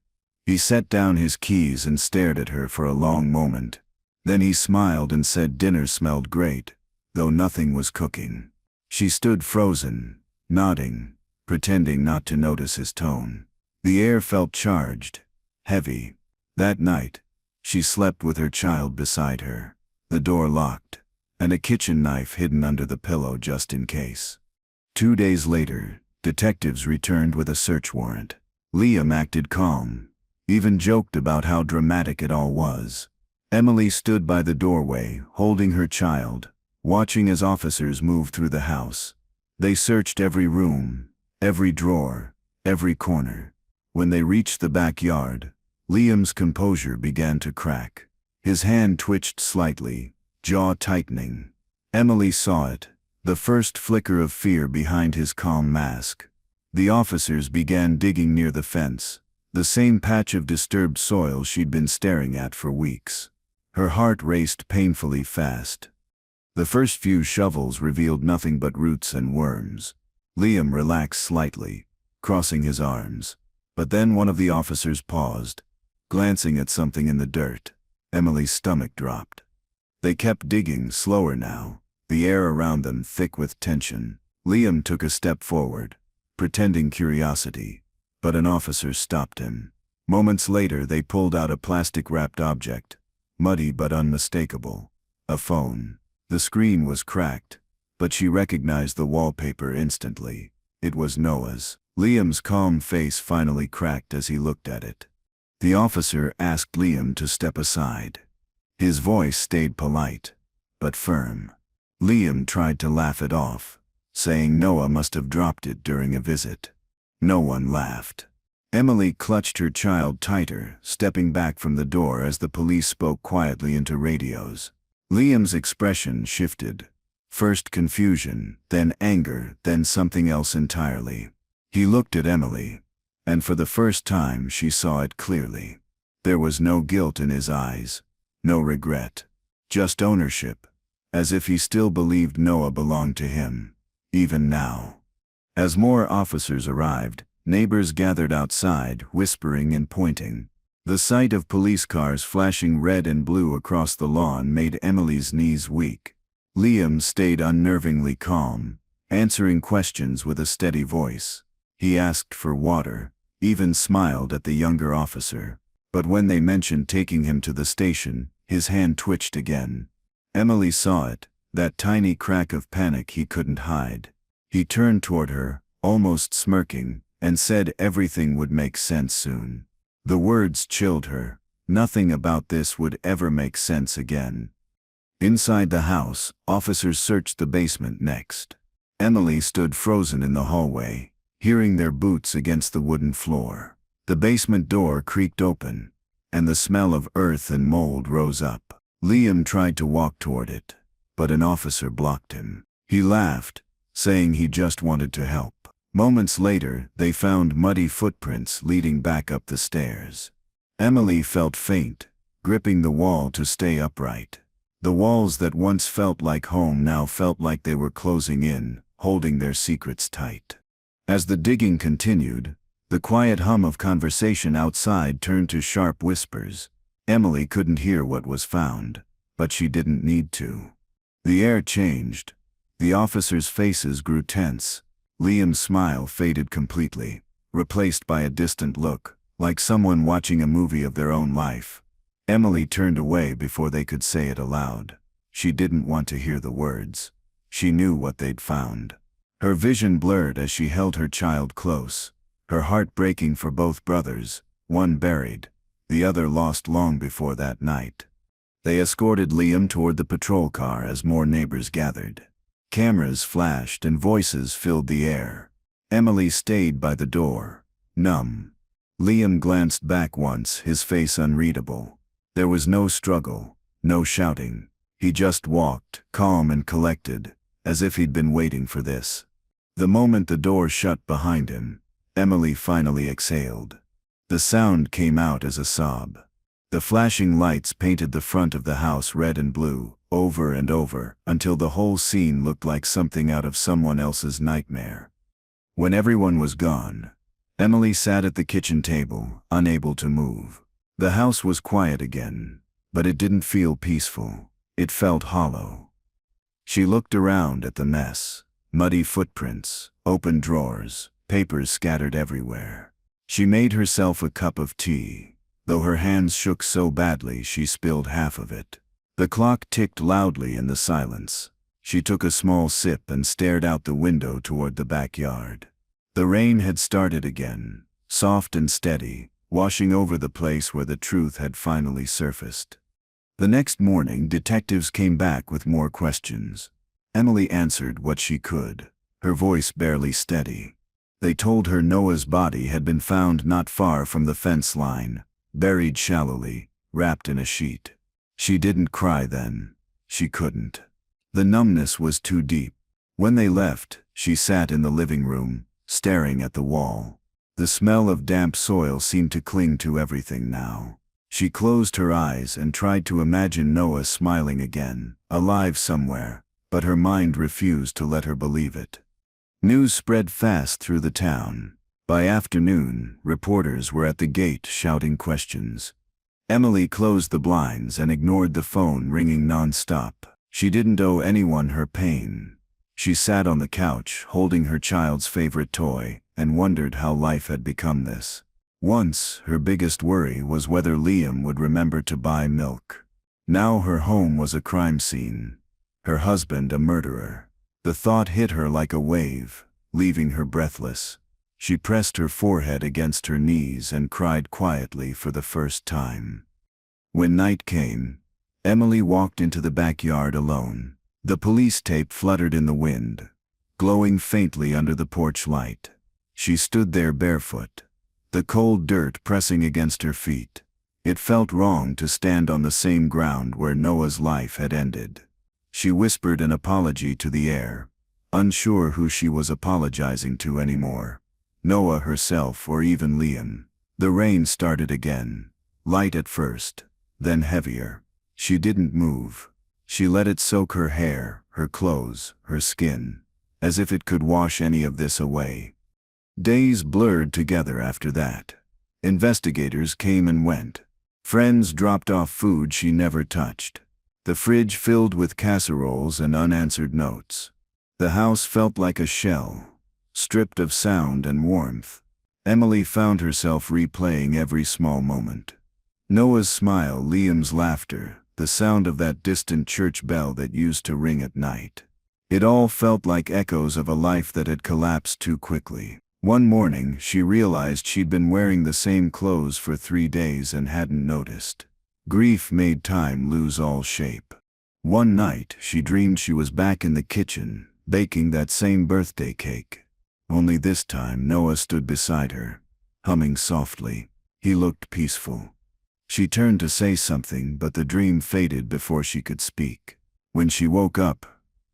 He set down his keys and stared at her for a long moment. Then he smiled and said dinner smelled great, though nothing was cooking. She stood frozen, nodding, pretending not to notice his tone. The air felt charged, heavy. That night, she slept with her child beside her, the door locked, and a kitchen knife hidden under the pillow just in case. 2 days later, detectives returned with a search warrant. Liam acted calm, even joked about how dramatic it all was. Emily stood by the doorway, holding her child, watching as officers moved through the house. They searched every room, every drawer, every corner. When they reached the backyard, Liam's composure began to crack. His hand twitched slightly, jaw tightening. Emily saw it, the first flicker of fear behind his calm mask. The officers began digging near the fence, the same patch of disturbed soil she'd been staring at for weeks. Her heart raced painfully fast. The first few shovels revealed nothing but roots and worms. Liam relaxed slightly, crossing his arms. But then one of the officers paused, glancing at something in the dirt. Emily's stomach dropped. They kept digging, slower now, the air around them thick with tension. Liam took a step forward, pretending curiosity, but an officer stopped him. Moments later they pulled out a plastic-wrapped object, muddy but unmistakable. A phone. The screen was cracked, but she recognized the wallpaper instantly. It was Noah's. Liam's calm face finally cracked as he looked at it. The officer asked Liam to step aside. His voice stayed polite, but firm. Liam tried to laugh it off, saying Noah must have dropped it during a visit. No one laughed. Emily clutched her child tighter, stepping back from the door as the police spoke quietly into radios. Liam's expression shifted. First confusion, then anger, then something else entirely. He looked at Emily, and for the first time she saw it clearly. There was no guilt in his eyes, no regret, just ownership, as if he still believed Noah belonged to him. even now. As more officers arrived, neighbors gathered outside, whispering and pointing. The sight of police cars flashing red and blue across the lawn made Emily's knees weak. Liam stayed unnervingly calm, answering questions with a steady voice. He asked for water, even smiled at the younger officer. But when they mentioned taking him to the station, his hand twitched again. Emily saw it, that tiny crack of panic he couldn't hide. He turned toward her, almost smirking, and said everything would make sense soon. The words chilled her. Nothing about this would ever make sense again. Inside the house, officers searched the basement next. Emily stood frozen in the hallway, hearing their boots against the wooden floor. The basement door creaked open, and the smell of earth and mold rose up. Liam tried to walk toward it, but an officer blocked him. He laughed, saying he just wanted to help. Moments later, they found muddy footprints leading back up the stairs. Emily felt faint, gripping the wall to stay upright. The walls that once felt like home now felt like they were closing in, holding their secrets tight. As the digging continued, the quiet hum of conversation outside turned to sharp whispers. Emily couldn't hear what was found, but she didn't need to. The air changed. The officers' faces grew tense. Liam's smile faded completely, replaced by a distant look, like someone watching a movie of their own life. Emily turned away before they could say it aloud. She didn't want to hear the words. She knew what they'd found. Her vision blurred as she held her child close, her heart breaking for both brothers, one buried, the other lost long before that night. They escorted Liam toward the patrol car as more neighbors gathered. Cameras flashed and voices filled the air. Emily stayed by the door, numb. Liam glanced back once, his face unreadable. There was no struggle, no shouting. He just walked, calm and collected, as if he'd been waiting for this. The moment the door shut behind him, Emily finally exhaled. The sound came out as a sob. The flashing lights painted the front of the house red and blue, over and over, until the whole scene looked like something out of someone else's nightmare. When everyone was gone, Emily sat at the kitchen table, unable to move. The house was quiet again, but it didn't feel peaceful. It felt hollow. She looked around at the mess. Muddy footprints, open drawers, papers scattered everywhere. She made herself a cup of tea, though her hands shook so badly she spilled half of it. The clock ticked loudly in the silence. She took a small sip and stared out the window toward the backyard. The rain had started again, soft and steady, washing over the place where the truth had finally surfaced. The next morning, detectives came back with more questions. Emily answered what she could, her voice barely steady. They told her Noah's body had been found not far from the fence line, buried shallowly, wrapped in a sheet. She didn't cry then. She couldn't. The numbness was too deep. When they left, she sat in the living room, staring at the wall. The smell of damp soil seemed to cling to everything now. She closed her eyes and tried to imagine Noah smiling again, alive somewhere, but her mind refused to let her believe it. News spread fast through the town. By afternoon, reporters were at the gate shouting questions. Emily closed the blinds and ignored the phone ringing non-stop. She didn't owe anyone her pain. She sat on the couch, holding her child's favorite toy, and wondered how life had become this. Once, her biggest worry was whether Liam would remember to buy milk. Now her home was a crime scene. Her husband a murderer. The thought hit her like a wave, leaving her breathless. She pressed her forehead against her knees and cried quietly for the first time. When night came, Emily walked into the backyard alone. The police tape fluttered in the wind, glowing faintly under the porch light. She stood there barefoot, the cold dirt pressing against her feet. It felt wrong to stand on the same ground where Noah's life had ended. She whispered an apology to the air, unsure who she was apologizing to anymore. Noah herself or even Liam. The rain started again, light at first, then heavier. She didn't move. She let it soak her hair, her clothes, her skin. as if it could wash any of this away. Days blurred together after that. Investigators came and went. Friends dropped off food she never touched. The fridge filled with casseroles and unanswered notes. The house felt like a shell, stripped of sound and warmth. Emily found herself replaying every small moment. Noah's smile, Liam's laughter, the sound of that distant church bell that used to ring at night. It all felt like echoes of a life that had collapsed too quickly. One morning, she realized she'd been wearing the same clothes for 3 days and hadn't noticed. Grief made time lose all shape. One night, she dreamed she was back in the kitchen, baking that same birthday cake. Only this time, Noah stood beside her, humming softly. He looked peaceful. She turned to say something, but the dream faded before she could speak. When she woke up,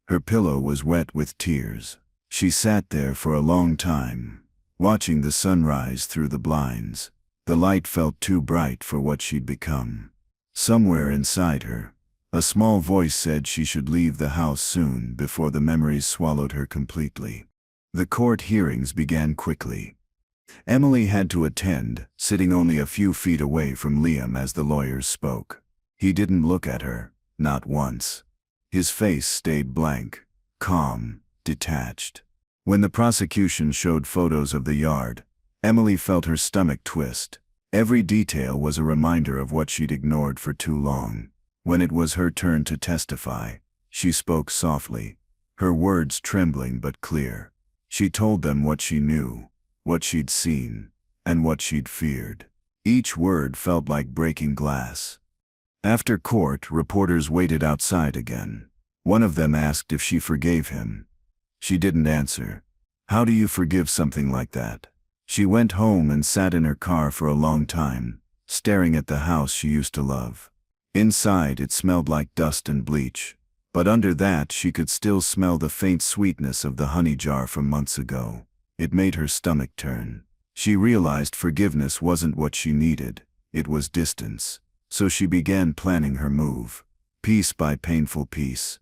her pillow was wet with tears. She sat there for a long time, watching the sunrise through the blinds. The light felt too bright for what she'd become. Somewhere inside her, a small voice said she should leave the house soon before the memories swallowed her completely. The court hearings began quickly. Emily had to attend, sitting only a few feet away from Liam as the lawyers spoke. He didn't look at her, not once. His face stayed blank, calm, detached. When the prosecution showed photos of the yard, Emily felt her stomach twist. Every detail was a reminder of what she'd ignored for too long. When it was her turn to testify, she spoke softly, her words trembling but clear. She told them what she knew, what she'd seen, and what she'd feared. Each word felt like breaking glass. After court, reporters waited outside again. One of them asked if she forgave him. She didn't answer. How do you forgive something like that? She went home and sat in her car for a long time, staring at the house she used to love. Inside, it smelled like dust and bleach, but under that she could still smell the faint sweetness of the honey jar from months ago. It made her stomach turn. She realized forgiveness wasn't what she needed, it was distance. So she began planning her move, piece by painful piece.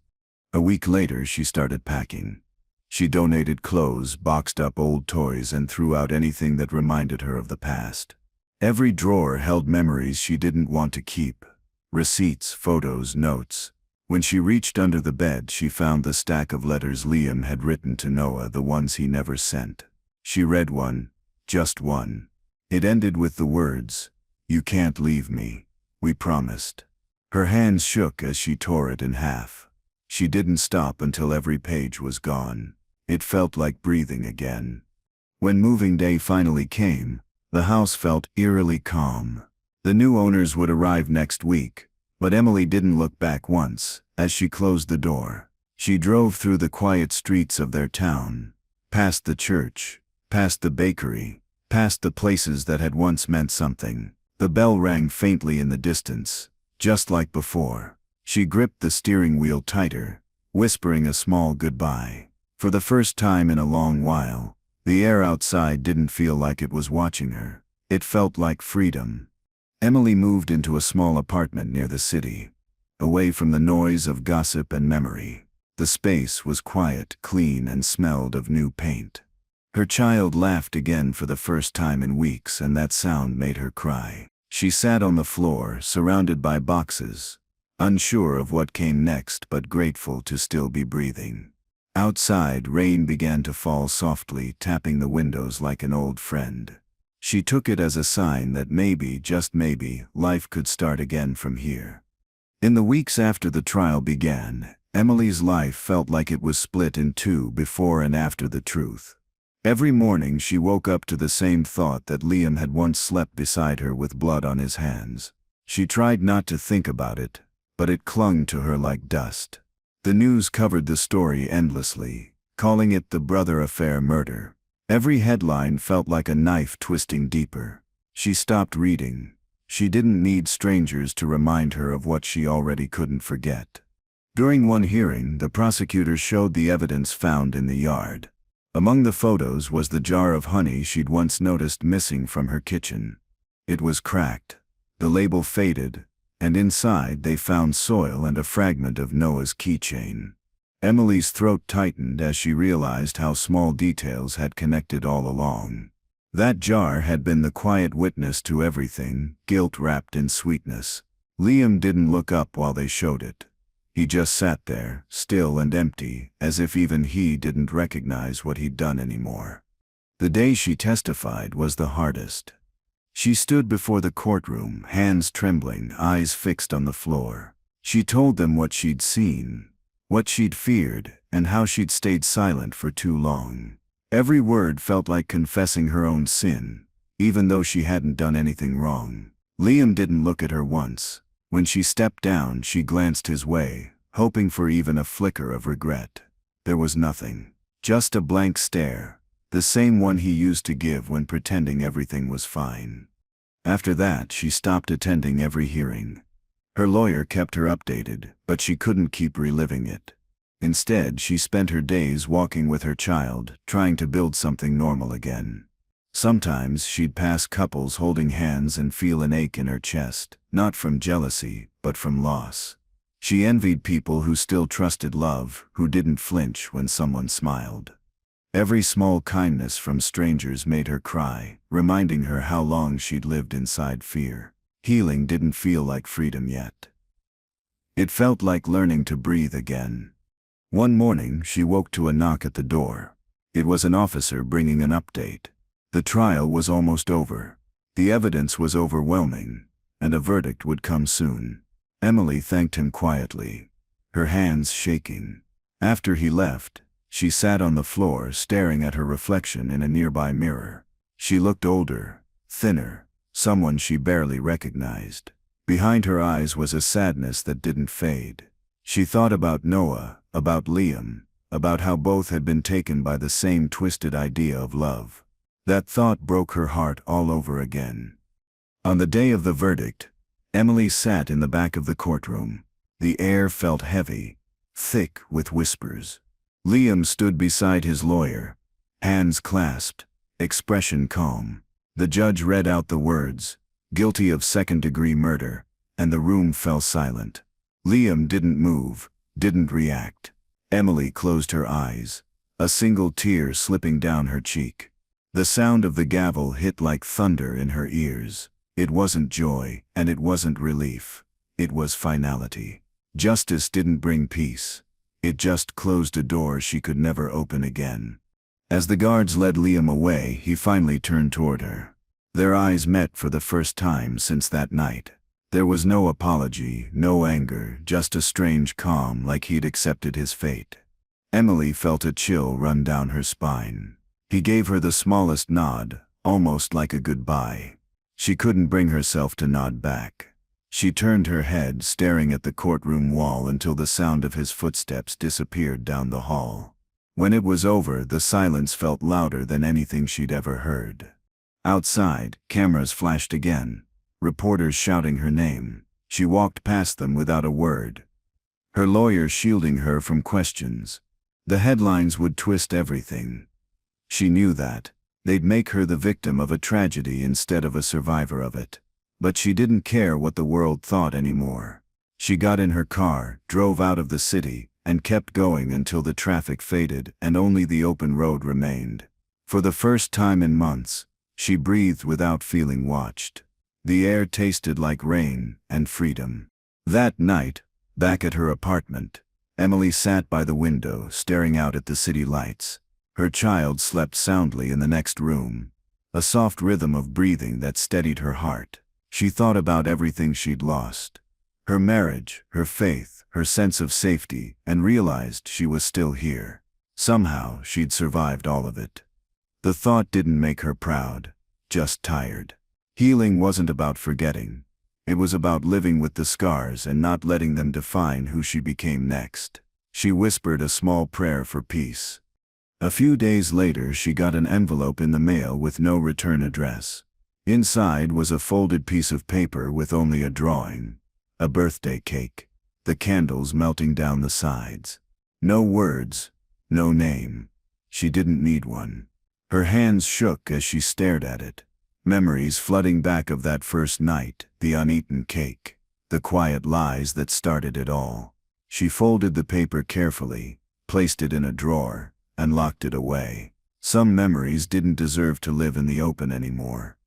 A week later, she started packing. She donated clothes, boxed up old toys, and threw out anything that reminded her of the past. Every drawer held memories she didn't want to keep. Receipts, photos, notes. When she reached under the bed, she found the stack of letters Liam had written to Noah, the ones he never sent. She read one, just one. It ended with the words, "You can't leave me. We promised." Her hands shook as she tore it in half. She didn't stop until every page was gone. It felt like breathing again. When moving day finally came, the house felt eerily calm. The new owners would arrive next week, but Emily didn't look back once. As she closed the door, she drove through the quiet streets of their town, past the church, past the bakery, past the places that had once meant something. The bell rang faintly in the distance, just like before. She gripped the steering wheel tighter, whispering a small goodbye. For the first time in a long while, the air outside didn't feel like it was watching her. It felt like freedom. Emily moved into a small apartment near the city, away from the noise of gossip and memory. The space was quiet, clean, and smelled of new paint. Her child laughed again for the first time in weeks, and that sound made her cry. She sat on the floor, surrounded by boxes, unsure of what came next but grateful to still be breathing. Outside, rain began to fall softly, tapping the windows like an old friend. She took it as a sign that maybe, just maybe, life could start again from here. In the weeks after the trial began, Emily's life felt like it was split in two before and after the truth. Every morning she woke up to the same thought that Liam had once slept beside her with blood on his hands. She tried not to think about it, but it clung to her like dust. The news covered the story endlessly, calling it the brother affair murder. Every headline felt like a knife twisting deeper. She stopped reading. She didn't need strangers to remind her of what she already couldn't forget. During one hearing, the prosecutor showed the evidence found in the yard. Among the photos was the jar of honey she'd once noticed missing from her kitchen. It was cracked, the label faded, and inside they found soil and a fragment of Noah's keychain. Emily's throat tightened as she realized how small details had connected all along. That jar had been the quiet witness to everything, guilt wrapped in sweetness. Liam didn't look up while they showed it. He just sat there, still and empty, as if even he didn't recognize what he'd done anymore. The day she testified was the hardest. She stood before the courtroom, hands trembling, eyes fixed on the floor. She told them what she'd seen, what she'd feared, and how she'd stayed silent for too long. Every word felt like confessing her own sin, even though she hadn't done anything wrong. Liam didn't look at her once. When she stepped down, she glanced his way, hoping for even a flicker of regret. There was nothing. Just a blank stare, the same one he used to give when pretending everything was fine. After that, she stopped attending every hearing. Her lawyer kept her updated, but she couldn't keep reliving it. Instead, she spent her days walking with her child, trying to build something normal again. Sometimes she'd pass couples holding hands and feel an ache in her chest, not from jealousy, but from loss. She envied people who still trusted love, who didn't flinch when someone smiled. Every small kindness from strangers made her cry, reminding her how long she'd lived inside fear. Healing didn't feel like freedom yet. It felt like learning to breathe again. One morning, she woke to a knock at the door. It was an officer bringing an update. The trial was almost over. The evidence was overwhelming, and a verdict would come soon. Emily thanked him quietly, her hands shaking. After he left, she sat on the floor staring at her reflection in a nearby mirror. She looked older, thinner, someone she barely recognized. Behind her eyes was a sadness that didn't fade. She thought about Noah, about Liam, about how both had been taken by the same twisted idea of love. That thought broke her heart all over again. On the day of the verdict, Emily sat in the back of the courtroom. The air felt heavy, thick with whispers. Liam stood beside his lawyer, hands clasped, expression calm. The judge read out the words, "Guilty of second-degree murder," and the room fell silent. Liam didn't move, didn't react. Emily closed her eyes, a single tear slipping down her cheek. The sound of the gavel hit like thunder in her ears. It wasn't joy, and it wasn't relief. It was finality. Justice didn't bring peace. It just closed a door she could never open again. As the guards led Liam away, he finally turned toward her. Their eyes met for the first time since that night. There was no apology, no anger, just a strange calm, like he'd accepted his fate. Emily felt a chill run down her spine. He gave her the smallest nod, almost like a goodbye. She couldn't bring herself to nod back. She turned her head, staring at the courtroom wall until the sound of his footsteps disappeared down the hall. When it was over, the silence felt louder than anything she'd ever heard. Outside, cameras flashed again, reporters shouting her name. She walked past them without a word, her lawyer shielding her from questions. The headlines would twist everything. She knew that. They'd make her the victim of a tragedy instead of a survivor of it. But she didn't care what the world thought anymore. She got in her car, drove out of the city, and kept going until the traffic faded and only the open road remained. For the first time in months, she breathed without feeling watched. The air tasted like rain and freedom. That night, back at her apartment, Emily sat by the window, staring out at the city lights. Her child slept soundly in the next room, a soft rhythm of breathing that steadied her heart. She thought about everything she'd lost. Her marriage, her faith, her sense of safety, and realized she was still here. Somehow, she'd survived all of it. The thought didn't make her proud, just tired. Healing wasn't about forgetting. It was about living with the scars and not letting them define who she became next. She whispered a small prayer for peace. A few days later, she got an envelope in the mail with no return address. Inside was a folded piece of paper with only a drawing, a birthday cake, the candles melting down the sides. No words, no name. She didn't need one. Her hands shook as she stared at it. Memories flooding back of that first night, the uneaten cake, the quiet lies that started it all. She folded the paper carefully, placed it in a drawer, and locked it away. Some memories didn't deserve to live in the open anymore.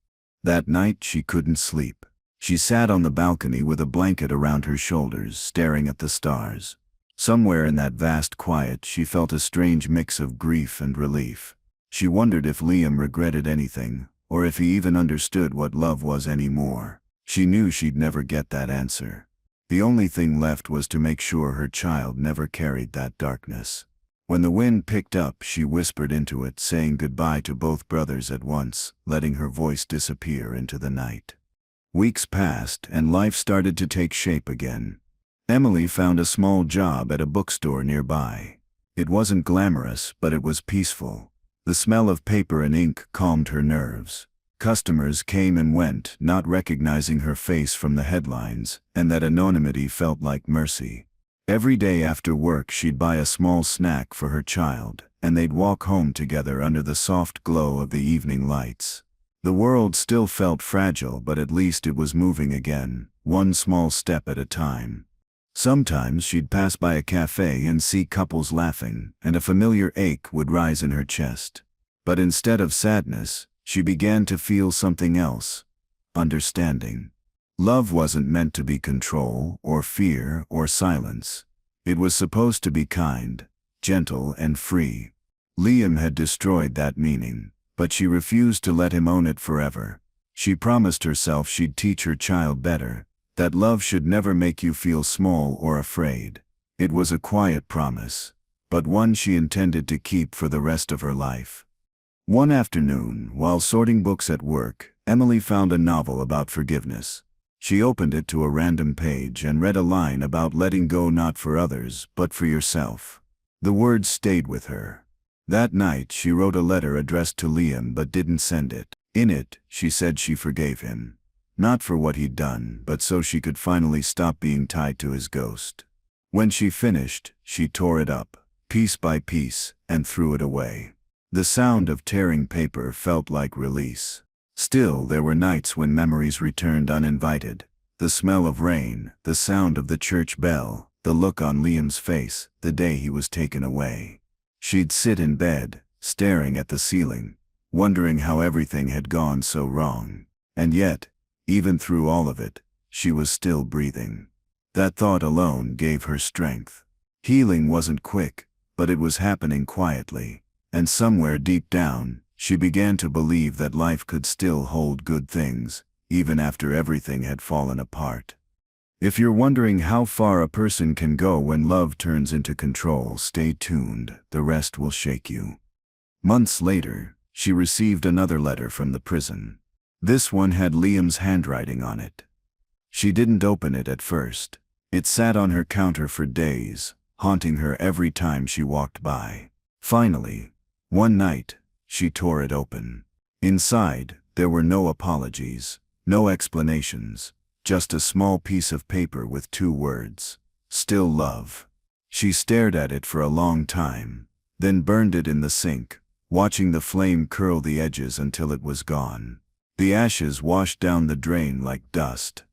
That night she couldn't sleep. She sat on the balcony with a blanket around her shoulders, staring at the stars. Somewhere in that vast quiet she felt a strange mix of grief and relief. She wondered if Liam regretted anything, or if he even understood what love was anymore. She knew she'd never get that answer. The only thing left was to make sure her child never carried that darkness. When the wind picked up, she whispered into it, saying goodbye to both brothers at once, letting her voice disappear into the night. Weeks passed, and life started to take shape again. Emily found a small job at a bookstore nearby. It wasn't glamorous, but it was peaceful. The smell of paper and ink calmed her nerves. Customers came and went, not recognizing her face from the headlines, and that anonymity felt like mercy. Every day after work she'd buy a small snack for her child, and they'd walk home together under the soft glow of the evening lights. The world still felt fragile, but at least it was moving again, one small step at a time. Sometimes she'd pass by a cafe and see couples laughing, and a familiar ache would rise in her chest. But instead of sadness, she began to feel something else: understanding. Love wasn't meant to be control, or fear, or silence. It was supposed to be kind, gentle, and free. Liam had destroyed that meaning, but she refused to let him own it forever. She promised herself she'd teach her child better, that love should never make you feel small or afraid. It was a quiet promise, but one she intended to keep for the rest of her life. One afternoon, while sorting books at work, Emily found a novel about forgiveness. She opened it to a random page and read a line about letting go, not for others, but for yourself. The words stayed with her. That night she wrote a letter addressed to Liam but didn't send it. In it, she said she forgave him. Not for what he'd done, but so she could finally stop being tied to his ghost. When she finished, she tore it up, piece by piece, and threw it away. The sound of tearing paper felt like release. Still, there were nights when memories returned uninvited. The smell of rain, the sound of the church bell, the look on Liam's face the day he was taken away. She'd sit in bed, staring at the ceiling, wondering how everything had gone so wrong. And yet, even through all of it, she was still breathing. That thought alone gave her strength. Healing wasn't quick, but it was happening quietly. And somewhere deep down, she began to believe that life could still hold good things, even after everything had fallen apart. If you're wondering how far a person can go when love turns into control, stay tuned, the rest will shake you. Months later, she received another letter from the prison. This one had Liam's handwriting on it. She didn't open it at first. It sat on her counter for days, haunting her every time she walked by. Finally, one night, she tore it open. Inside, there were no apologies, no explanations, just a small piece of paper with 2 words: still love. She stared at it for a long time, then burned it in the sink, watching the flame curl the edges until it was gone. The ashes washed down the drain like dust.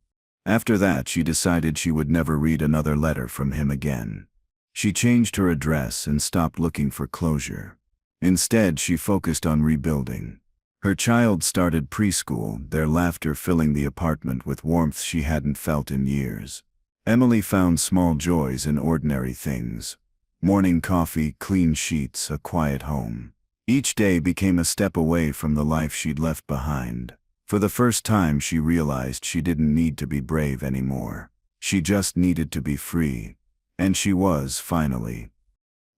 After that, she decided she would never read another letter from him again. She changed her address and stopped looking for closure. Instead, she focused on rebuilding. Her child started preschool, their laughter filling the apartment with warmth she hadn't felt in years. Emily found small joys in ordinary things: morning coffee, clean sheets, a quiet home. Each day became a step away from the life she'd left behind. For the first time, she realized she didn't need to be brave anymore. She just needed to be free. And she was, finally.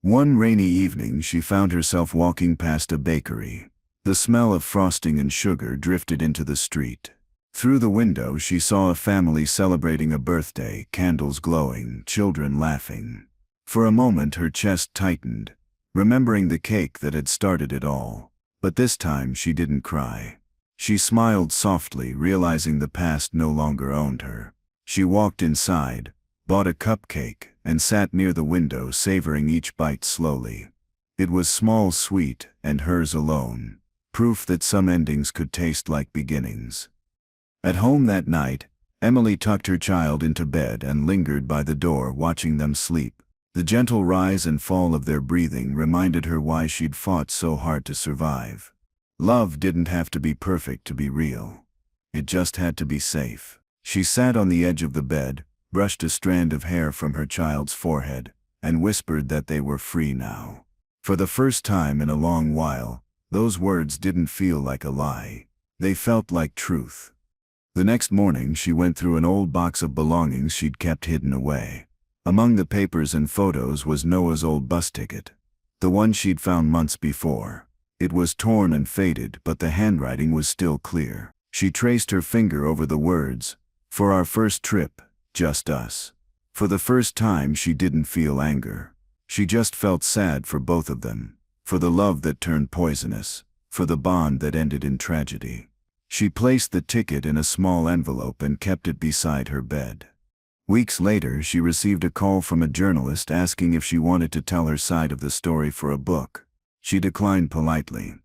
One rainy evening, she found herself walking past a bakery. The smell of frosting and sugar drifted into the street. Through the window, she saw a family celebrating a birthday, candles glowing, children laughing. For a moment, her chest tightened, remembering the cake that had started it all. But this time, she didn't cry. She smiled softly, realizing the past no longer owned her. She walked inside, bought a cupcake, and sat near the window, savoring each bite slowly. It was small, sweet, and hers alone, proof that some endings could taste like beginnings. At home that night, Emily tucked her child into bed and lingered by the door, watching them sleep. The gentle rise and fall of their breathing reminded her why she'd fought so hard to survive. Love didn't have to be perfect to be real. It just had to be safe. She sat on the edge of the bed, brushed a strand of hair from her child's forehead, and whispered that they were free now. For the first time in a long while, those words didn't feel like a lie. They felt like truth. The next morning she went through an old box of belongings she'd kept hidden away. Among the papers and photos was Noah's old bus ticket, the one she'd found months before. It was torn and faded, but the handwriting was still clear. She traced her finger over the words, "For our first trip, just us." For the first time she didn't feel anger. She just felt sad for both of them, for the love that turned poisonous, for the bond that ended in tragedy. She placed the ticket in a small envelope and kept it beside her bed. Weeks later, she received a call from a journalist asking if she wanted to tell her side of the story for a book. She declined politely.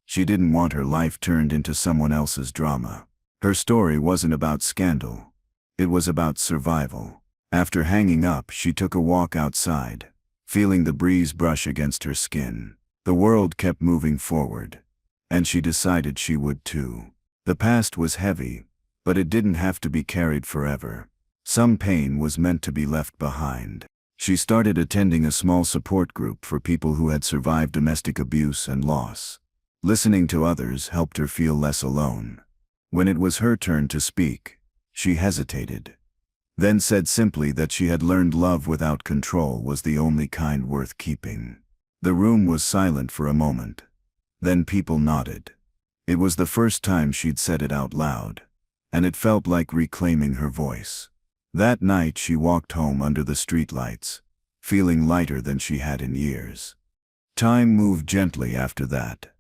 She didn't want her life turned into someone else's drama. Her story wasn't about scandal. It was about survival. After hanging up, she took a walk outside, feeling the breeze brush against her skin. The world kept moving forward, and she decided she would too. The past was heavy, but it didn't have to be carried forever. Some pain was meant to be left behind. She started attending a small support group for people who had survived domestic abuse and loss. Listening to others helped her feel less alone. When it was her turn to speak, she hesitated, then said simply that she had learned love without control was the only kind worth keeping. The room was silent for a moment. Then people nodded. It was the first time she'd said it out loud, and it felt like reclaiming her voice. That night she walked home under the streetlights, feeling lighter than she had in years. Time moved gently after that.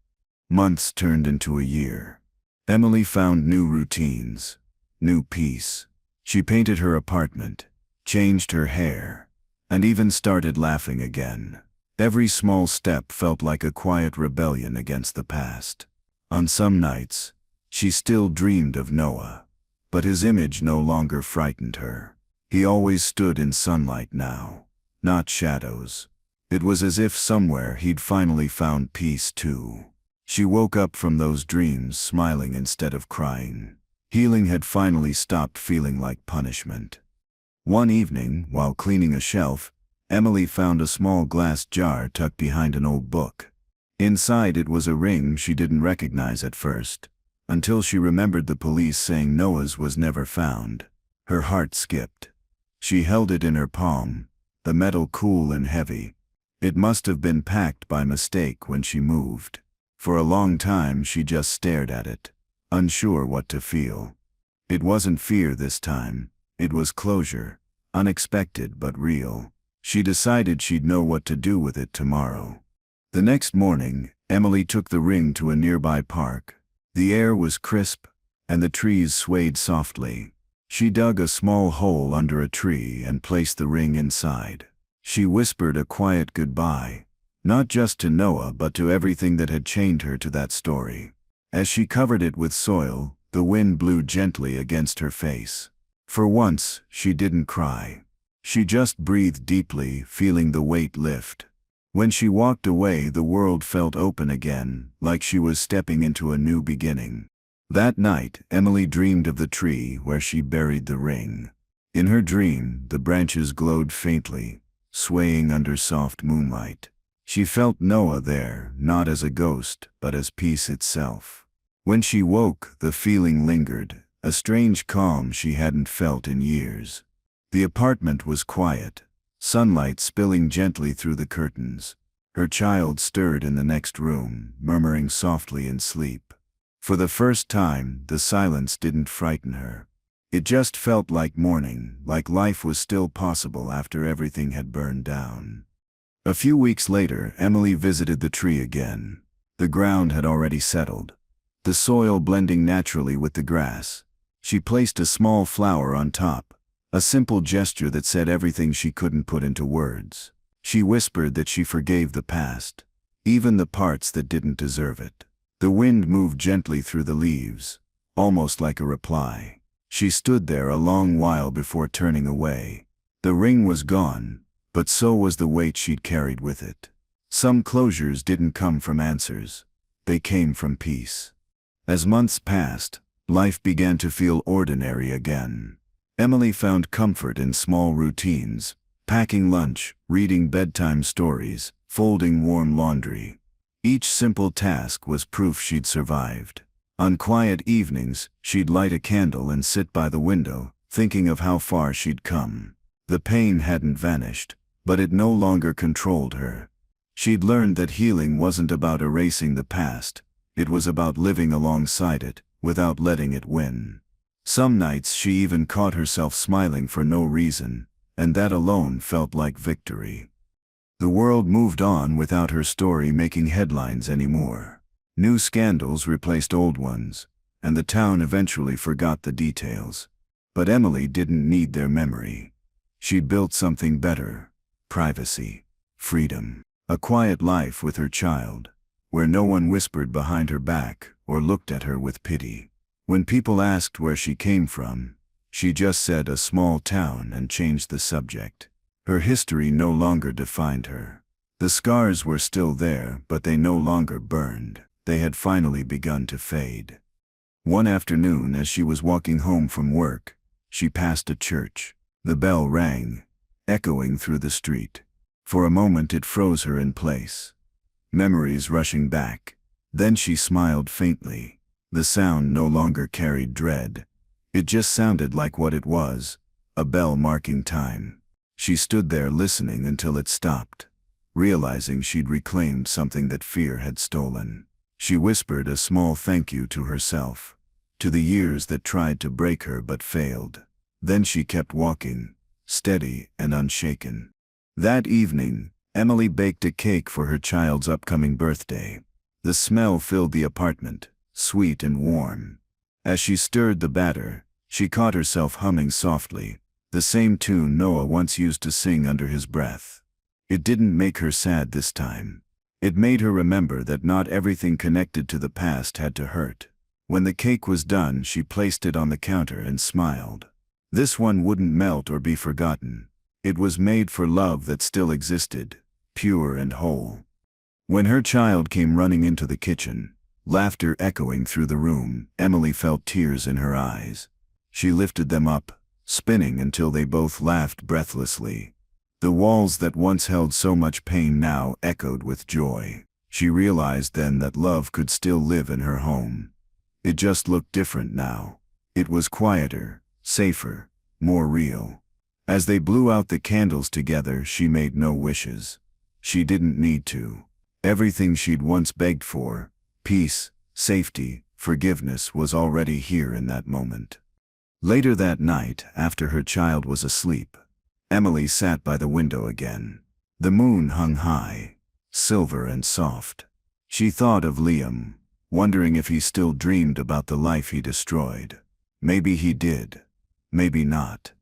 Months turned into a year. Emily found new routines, new peace. She painted her apartment, changed her hair, and even started laughing again. Every small step felt like a quiet rebellion against the past. On some nights, she still dreamed of Noah, but his image no longer frightened her. He always stood in sunlight now, not shadows. It was as if somewhere he'd finally found peace too. She woke up from those dreams smiling instead of crying. Healing had finally stopped feeling like punishment. One evening, while cleaning a shelf, Emily found a small glass jar tucked behind an old book. Inside it was a ring she didn't recognize at first, until she remembered the police saying Noah's was never found. Her heart skipped. She held it in her palm, the metal cool and heavy. It must have been packed by mistake when she moved. For a long time she just stared at it, unsure what to feel. It wasn't fear this time, it was closure, unexpected but real. She decided she'd know what to do with it tomorrow. The next morning, Emily took the ring to a nearby park. The air was crisp, and the trees swayed softly. She dug a small hole under a tree and placed the ring inside. She whispered a quiet goodbye, not just to Noah but to everything that had chained her to that story. As she covered it with soil, the wind blew gently against her face. For once, she didn't cry. She just breathed deeply, feeling the weight lift. When she walked away, the world felt open again, like she was stepping into a new beginning. That night, Emily dreamed of the tree where she buried the ring. In her dream, the branches glowed faintly, swaying under soft moonlight. She felt Noah there, not as a ghost, but as peace itself. When she woke, the feeling lingered, a strange calm she hadn't felt in years. The apartment was quiet, sunlight spilling gently through the curtains. Her child stirred in the next room, murmuring softly in sleep. For the first time, the silence didn't frighten her. It just felt like morning, like life was still possible after everything had burned down. A few weeks later, Emily visited the tree again. The ground had already settled, the soil blending naturally with the grass. She placed a small flower on top, a simple gesture that said everything she couldn't put into words. She whispered that she forgave the past, even the parts that didn't deserve it. The wind moved gently through the leaves, almost like a reply. She stood there a long while before turning away. The ring was gone, But so was the weight she'd carried with it. Some closures didn't come from answers. They came from peace. As months passed, life began to feel ordinary again. Emily found comfort in small routines, packing lunch, reading bedtime stories, folding warm laundry. Each simple task was proof she'd survived. On quiet evenings, she'd light a candle and sit by the window, thinking of how far she'd come. The pain hadn't vanished, but it no longer controlled her. She'd learned that healing wasn't about erasing the past, it was about living alongside it, without letting it win. Some nights she even caught herself smiling for no reason, and that alone felt like victory. The world moved on without her story making headlines anymore. New scandals replaced old ones, and the town eventually forgot the details. But Emily didn't need their memory. She'd built something better: privacy, freedom, a quiet life with her child, where no one whispered behind her back or looked at her with pity. When people asked where she came from, she just said a small town and changed the subject. Her history no longer defined her. The scars were still there, but they no longer burned. They had finally begun to fade. One afternoon, as she was walking home from work, she passed a church. The bell rang, echoing through the street. For a moment it froze her in place, memories rushing back. Then she smiled faintly. The sound no longer carried dread. It just sounded like what it was, a bell marking time. She stood there listening until it stopped, realizing she'd reclaimed something that fear had stolen. She whispered a small thank you to herself, to the years that tried to break her but failed. Then she kept walking, steady and unshaken. That evening, Emily baked a cake for her child's upcoming birthday. The smell filled the apartment, sweet and warm. As she stirred the batter, she caught herself humming softly, the same tune Noah once used to sing under his breath. It didn't make her sad this time. It made her remember that not everything connected to the past had to hurt. When the cake was done, she placed it on the counter and smiled. This one wouldn't melt or be forgotten. It was made for love that still existed, pure and whole. When her child came running into the kitchen, laughter echoing through the room, Emily felt tears in her eyes. She lifted them up, spinning until they both laughed breathlessly. The walls that once held so much pain now echoed with joy. She realized then that love could still live in her home. It just looked different now. It was quieter, safer, more real. As they blew out the candles together, she made no wishes. She didn't need to. Everything she'd once begged for, peace, safety, forgiveness, was already here in that moment. Later that night, after her child was asleep, Emily sat by the window again. The moon hung high, silver and soft. She thought of Liam, wondering if he still dreamed about the life he destroyed. Maybe he did, maybe not.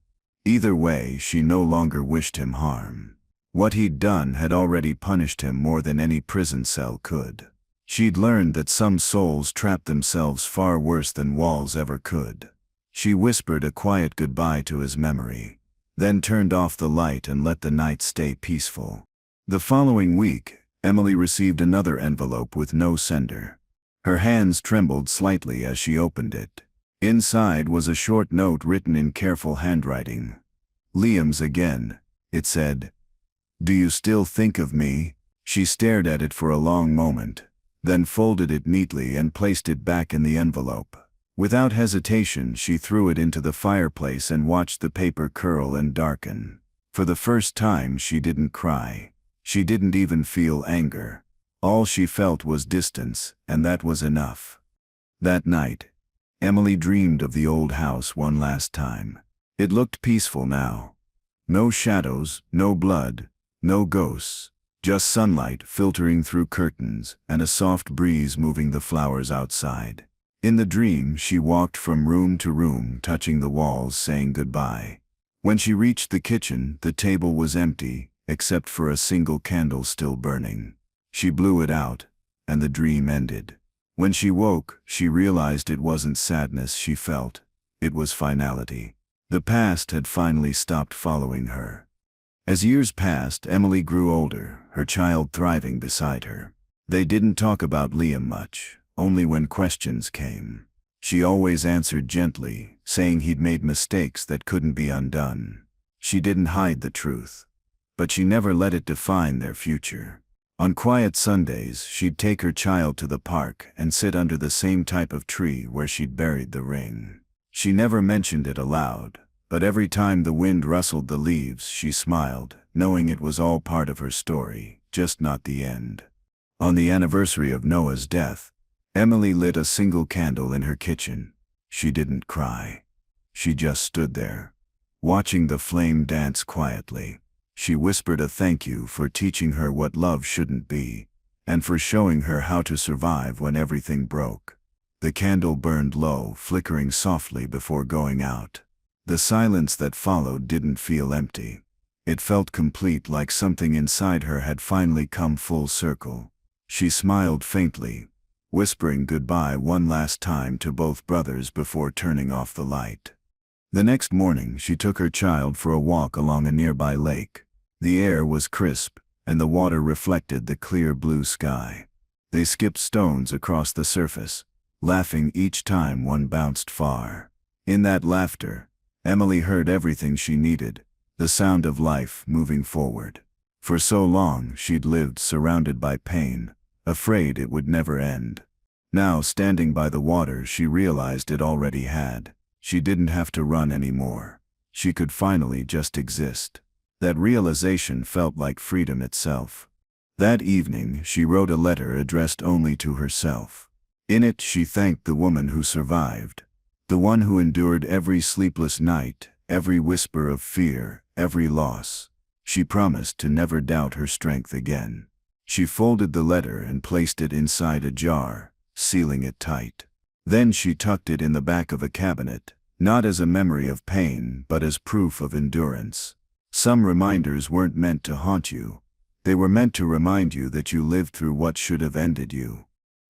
Either way, she no longer wished him harm. What he'd done had already punished him more than any prison cell could. She'd learned that some souls trap themselves far worse than walls ever could. She whispered a quiet goodbye to his memory, then turned off the light and let the night stay peaceful. The following week, Emily received another envelope with no sender. Her hands trembled slightly as she opened it. Inside was a short note written in careful handwriting. "Liam's again," it said. "Do you still think of me?" She stared at it for a long moment, then folded it neatly and placed it back in the envelope. Without hesitation, she threw it into the fireplace and watched the paper curl and darken. For the first time, she didn't cry. She didn't even feel anger. All she felt was distance, and that was enough. That night, Emily dreamed of the old house one last time. It looked peaceful now. No shadows, no blood, no ghosts, just sunlight filtering through curtains and a soft breeze moving the flowers outside. In the dream, she walked from room to room, touching the walls, saying goodbye. When she reached the kitchen, the table was empty, except for a single candle still burning. She blew it out, and the dream ended. When she woke, she realized it wasn't sadness she felt, it was finality. The past had finally stopped following her. As years passed, Emily grew older, her child thriving beside her. They didn't talk about Liam much, only when questions came. She always answered gently, saying he'd made mistakes that couldn't be undone. She didn't hide the truth, but she never let it define their future. On quiet Sundays, she'd take her child to the park and sit under the same type of tree where she'd buried the ring. She never mentioned it aloud, but every time the wind rustled the leaves, she smiled, knowing it was all part of her story, just not the end. On the anniversary of Noah's death, Emily lit a single candle in her kitchen. She didn't cry. She just stood there, watching the flame dance quietly. She whispered a thank you for teaching her what love shouldn't be, and for showing her how to survive when everything broke. The candle burned low, flickering softly before going out. The silence that followed didn't feel empty. It felt complete, like something inside her had finally come full circle. She smiled faintly, whispering goodbye one last time to both brothers before turning off the light. The next morning, she took her child for a walk along a nearby lake. The air was crisp, and the water reflected the clear blue sky. They skipped stones across the surface, laughing each time one bounced far. In that laughter, Emily heard everything she needed, the sound of life moving forward. For so long, she'd lived surrounded by pain, afraid it would never end. Now, standing by the water, she realized it already had. She didn't have to run anymore. She could finally just exist. That realization felt like freedom itself. That evening, she wrote a letter addressed only to herself. In it, she thanked the woman who survived, the one who endured every sleepless night, every whisper of fear, every loss. She promised to never doubt her strength again. She folded the letter and placed it inside a jar, sealing it tight. Then she tucked it in the back of a cabinet, not as a memory of pain, but as proof of endurance. Some reminders weren't meant to haunt you. They were meant to remind you that you lived through what should have ended you.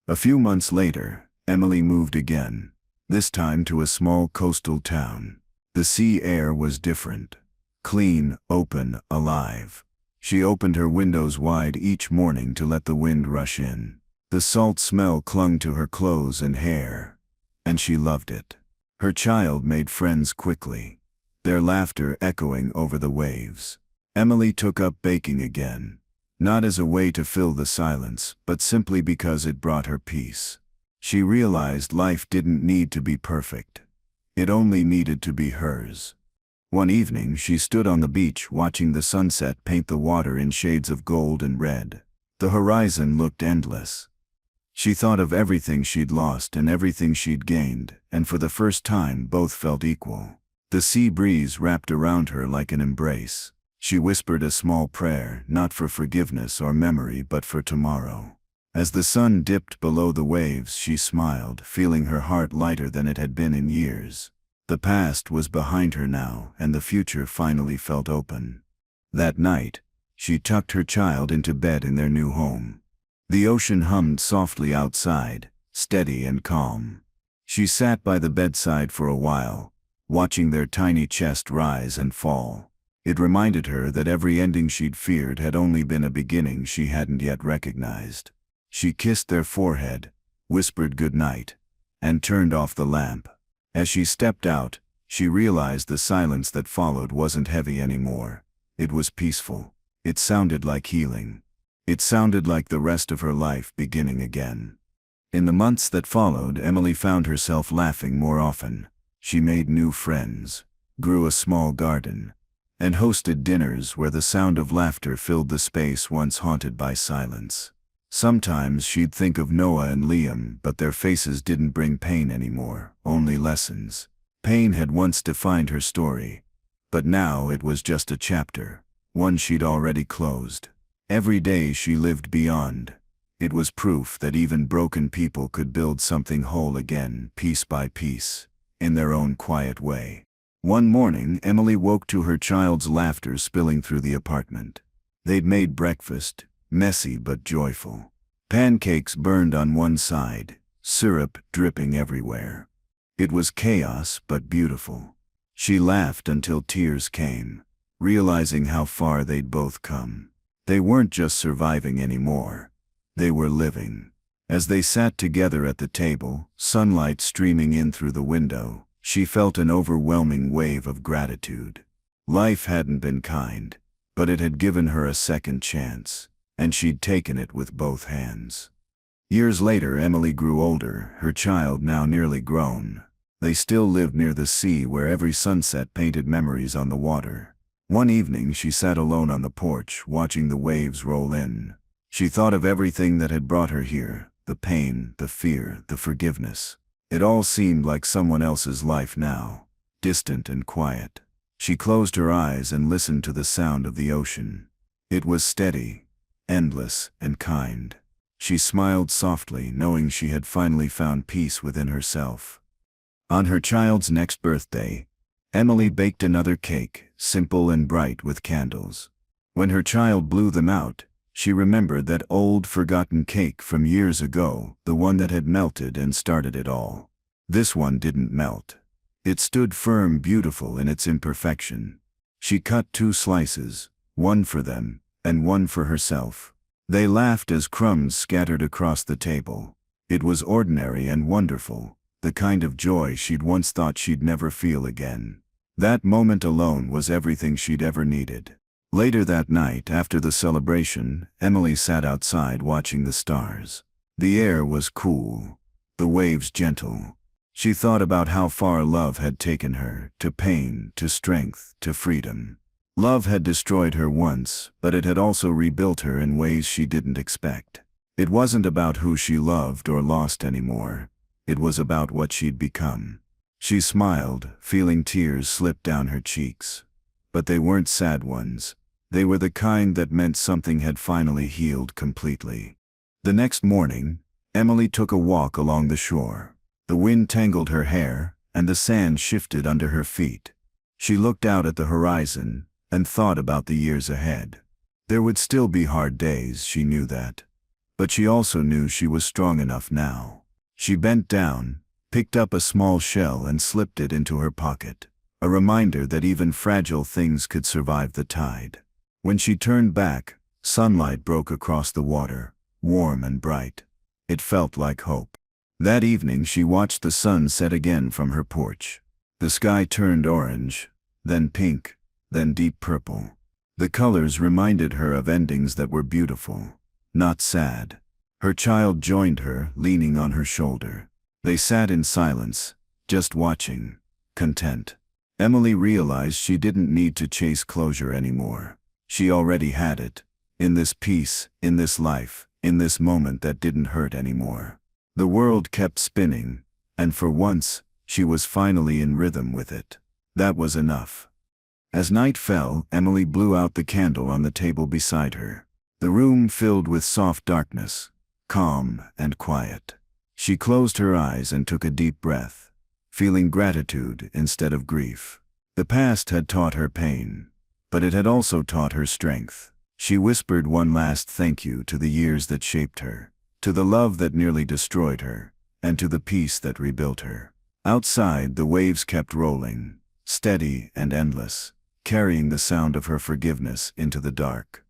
A few months later, Emily moved again, this time to a small coastal town. The sea air was different. Clean, open, alive. She opened her windows wide each morning to let the wind rush in. The salt smell clung to her clothes and hair, and she loved it. Her child made friends quickly, their laughter echoing over the waves. Emily took up baking again, not as a way to fill the silence, but simply because it brought her peace. She realized life didn't need to be perfect. It only needed to be hers. One evening, she stood on the beach watching the sunset paint the water in shades of gold and red. The horizon looked endless. She thought of everything she'd lost and everything she'd gained, and for the first time both felt equal. The sea breeze wrapped around her like an embrace. She whispered a small prayer, not for forgiveness or memory but for tomorrow. As the sun dipped below the waves, she smiled, feeling her heart lighter than it had been in years. The past was behind her now, and the future finally felt open. That night, she tucked her child into bed in their new home. The ocean hummed softly outside, steady and calm. She sat by the bedside for a while, watching their tiny chest rise and fall. It reminded her that every ending she'd feared had only been a beginning she hadn't yet recognized. She kissed their forehead, whispered goodnight, and turned off the lamp. As she stepped out, she realized the silence that followed wasn't heavy anymore. It was peaceful. It sounded like healing. It sounded like the rest of her life beginning again. In the months that followed, Emily found herself laughing more often. She made new friends, grew a small garden, and hosted dinners where the sound of laughter filled the space once haunted by silence. Sometimes she'd think of Noah and Liam, but their faces didn't bring pain anymore, only lessons. Pain had once defined her story, but now it was just a chapter, one she'd already closed. Every day she lived beyond. It was proof that even broken people could build something whole again, piece by piece, in their own quiet way. One morning, Emily woke to her child's laughter spilling through the apartment. They'd made breakfast, messy but joyful. Pancakes burned on one side, syrup dripping everywhere. It was chaos but beautiful. She laughed until tears came. realizing how far they'd both come. They weren't just surviving anymore. They were living. As they sat together at the table, sunlight streaming in through the window, she felt an overwhelming wave of gratitude. Life hadn't been kind, but it had given her a second chance, and she'd taken it with both hands. Years later, Emily grew older, her child now nearly grown. They still lived near the sea where every sunset painted memories on the water. One evening she sat alone on the porch, watching the waves roll in. She thought of everything that had brought her here, the pain, the fear, the forgiveness. It all seemed like someone else's life now, distant and quiet. She closed her eyes and listened to the sound of the ocean. It was steady, endless, and kind. She smiled softly, knowing she had finally found peace within herself. On her child's next birthday, Emily baked another cake, simple and bright with candles. When her child blew them out, she remembered that old, forgotten cake from years ago, the one that had melted and started it all. This one didn't melt. It stood firm, beautiful in its imperfection. She cut 2 slices, one for them, and one for herself. They laughed as crumbs scattered across the table. It was ordinary and wonderful, the kind of joy she'd once thought she'd never feel again. That moment alone was everything she'd ever needed. Later that night, after the celebration, Emily sat outside watching the stars. The air was cool, the waves gentle. She thought about how far love had taken her, to pain, to strength, to freedom. Love had destroyed her once, but it had also rebuilt her in ways she didn't expect. It wasn't about who she loved or lost anymore. It was about what she'd become. She smiled, feeling tears slip down her cheeks. But they weren't sad ones. They were the kind that meant something had finally healed completely. The next morning, Emily took a walk along the shore. The wind tangled her hair, and the sand shifted under her feet. She looked out at the horizon and thought about the years ahead. There would still be hard days, she knew that. But she also knew she was strong enough now. She bent down, picked up a small shell and slipped it into her pocket. A reminder that even fragile things could survive the tide. When she turned back, sunlight broke across the water, warm and bright. It felt like hope. That evening she watched the sun set again from her porch. The sky turned orange, then pink, then deep purple. The colors reminded her of endings that were beautiful, not sad. Her child joined her, leaning on her shoulder. They sat in silence, just watching, content. Emily realized she didn't need to chase closure anymore. She already had it. In this peace, in this life, in this moment that didn't hurt anymore. The world kept spinning, and for once, she was finally in rhythm with it. That was enough. As night fell, Emily blew out the candle on the table beside her. The room filled with soft darkness, calm and quiet. She closed her eyes and took a deep breath, feeling gratitude instead of grief. The past had taught her pain, but it had also taught her strength. She whispered one last thank you to the years that shaped her, to the love that nearly destroyed her, and to the peace that rebuilt her. Outside, the waves kept rolling, steady and endless, carrying the sound of her forgiveness into the dark.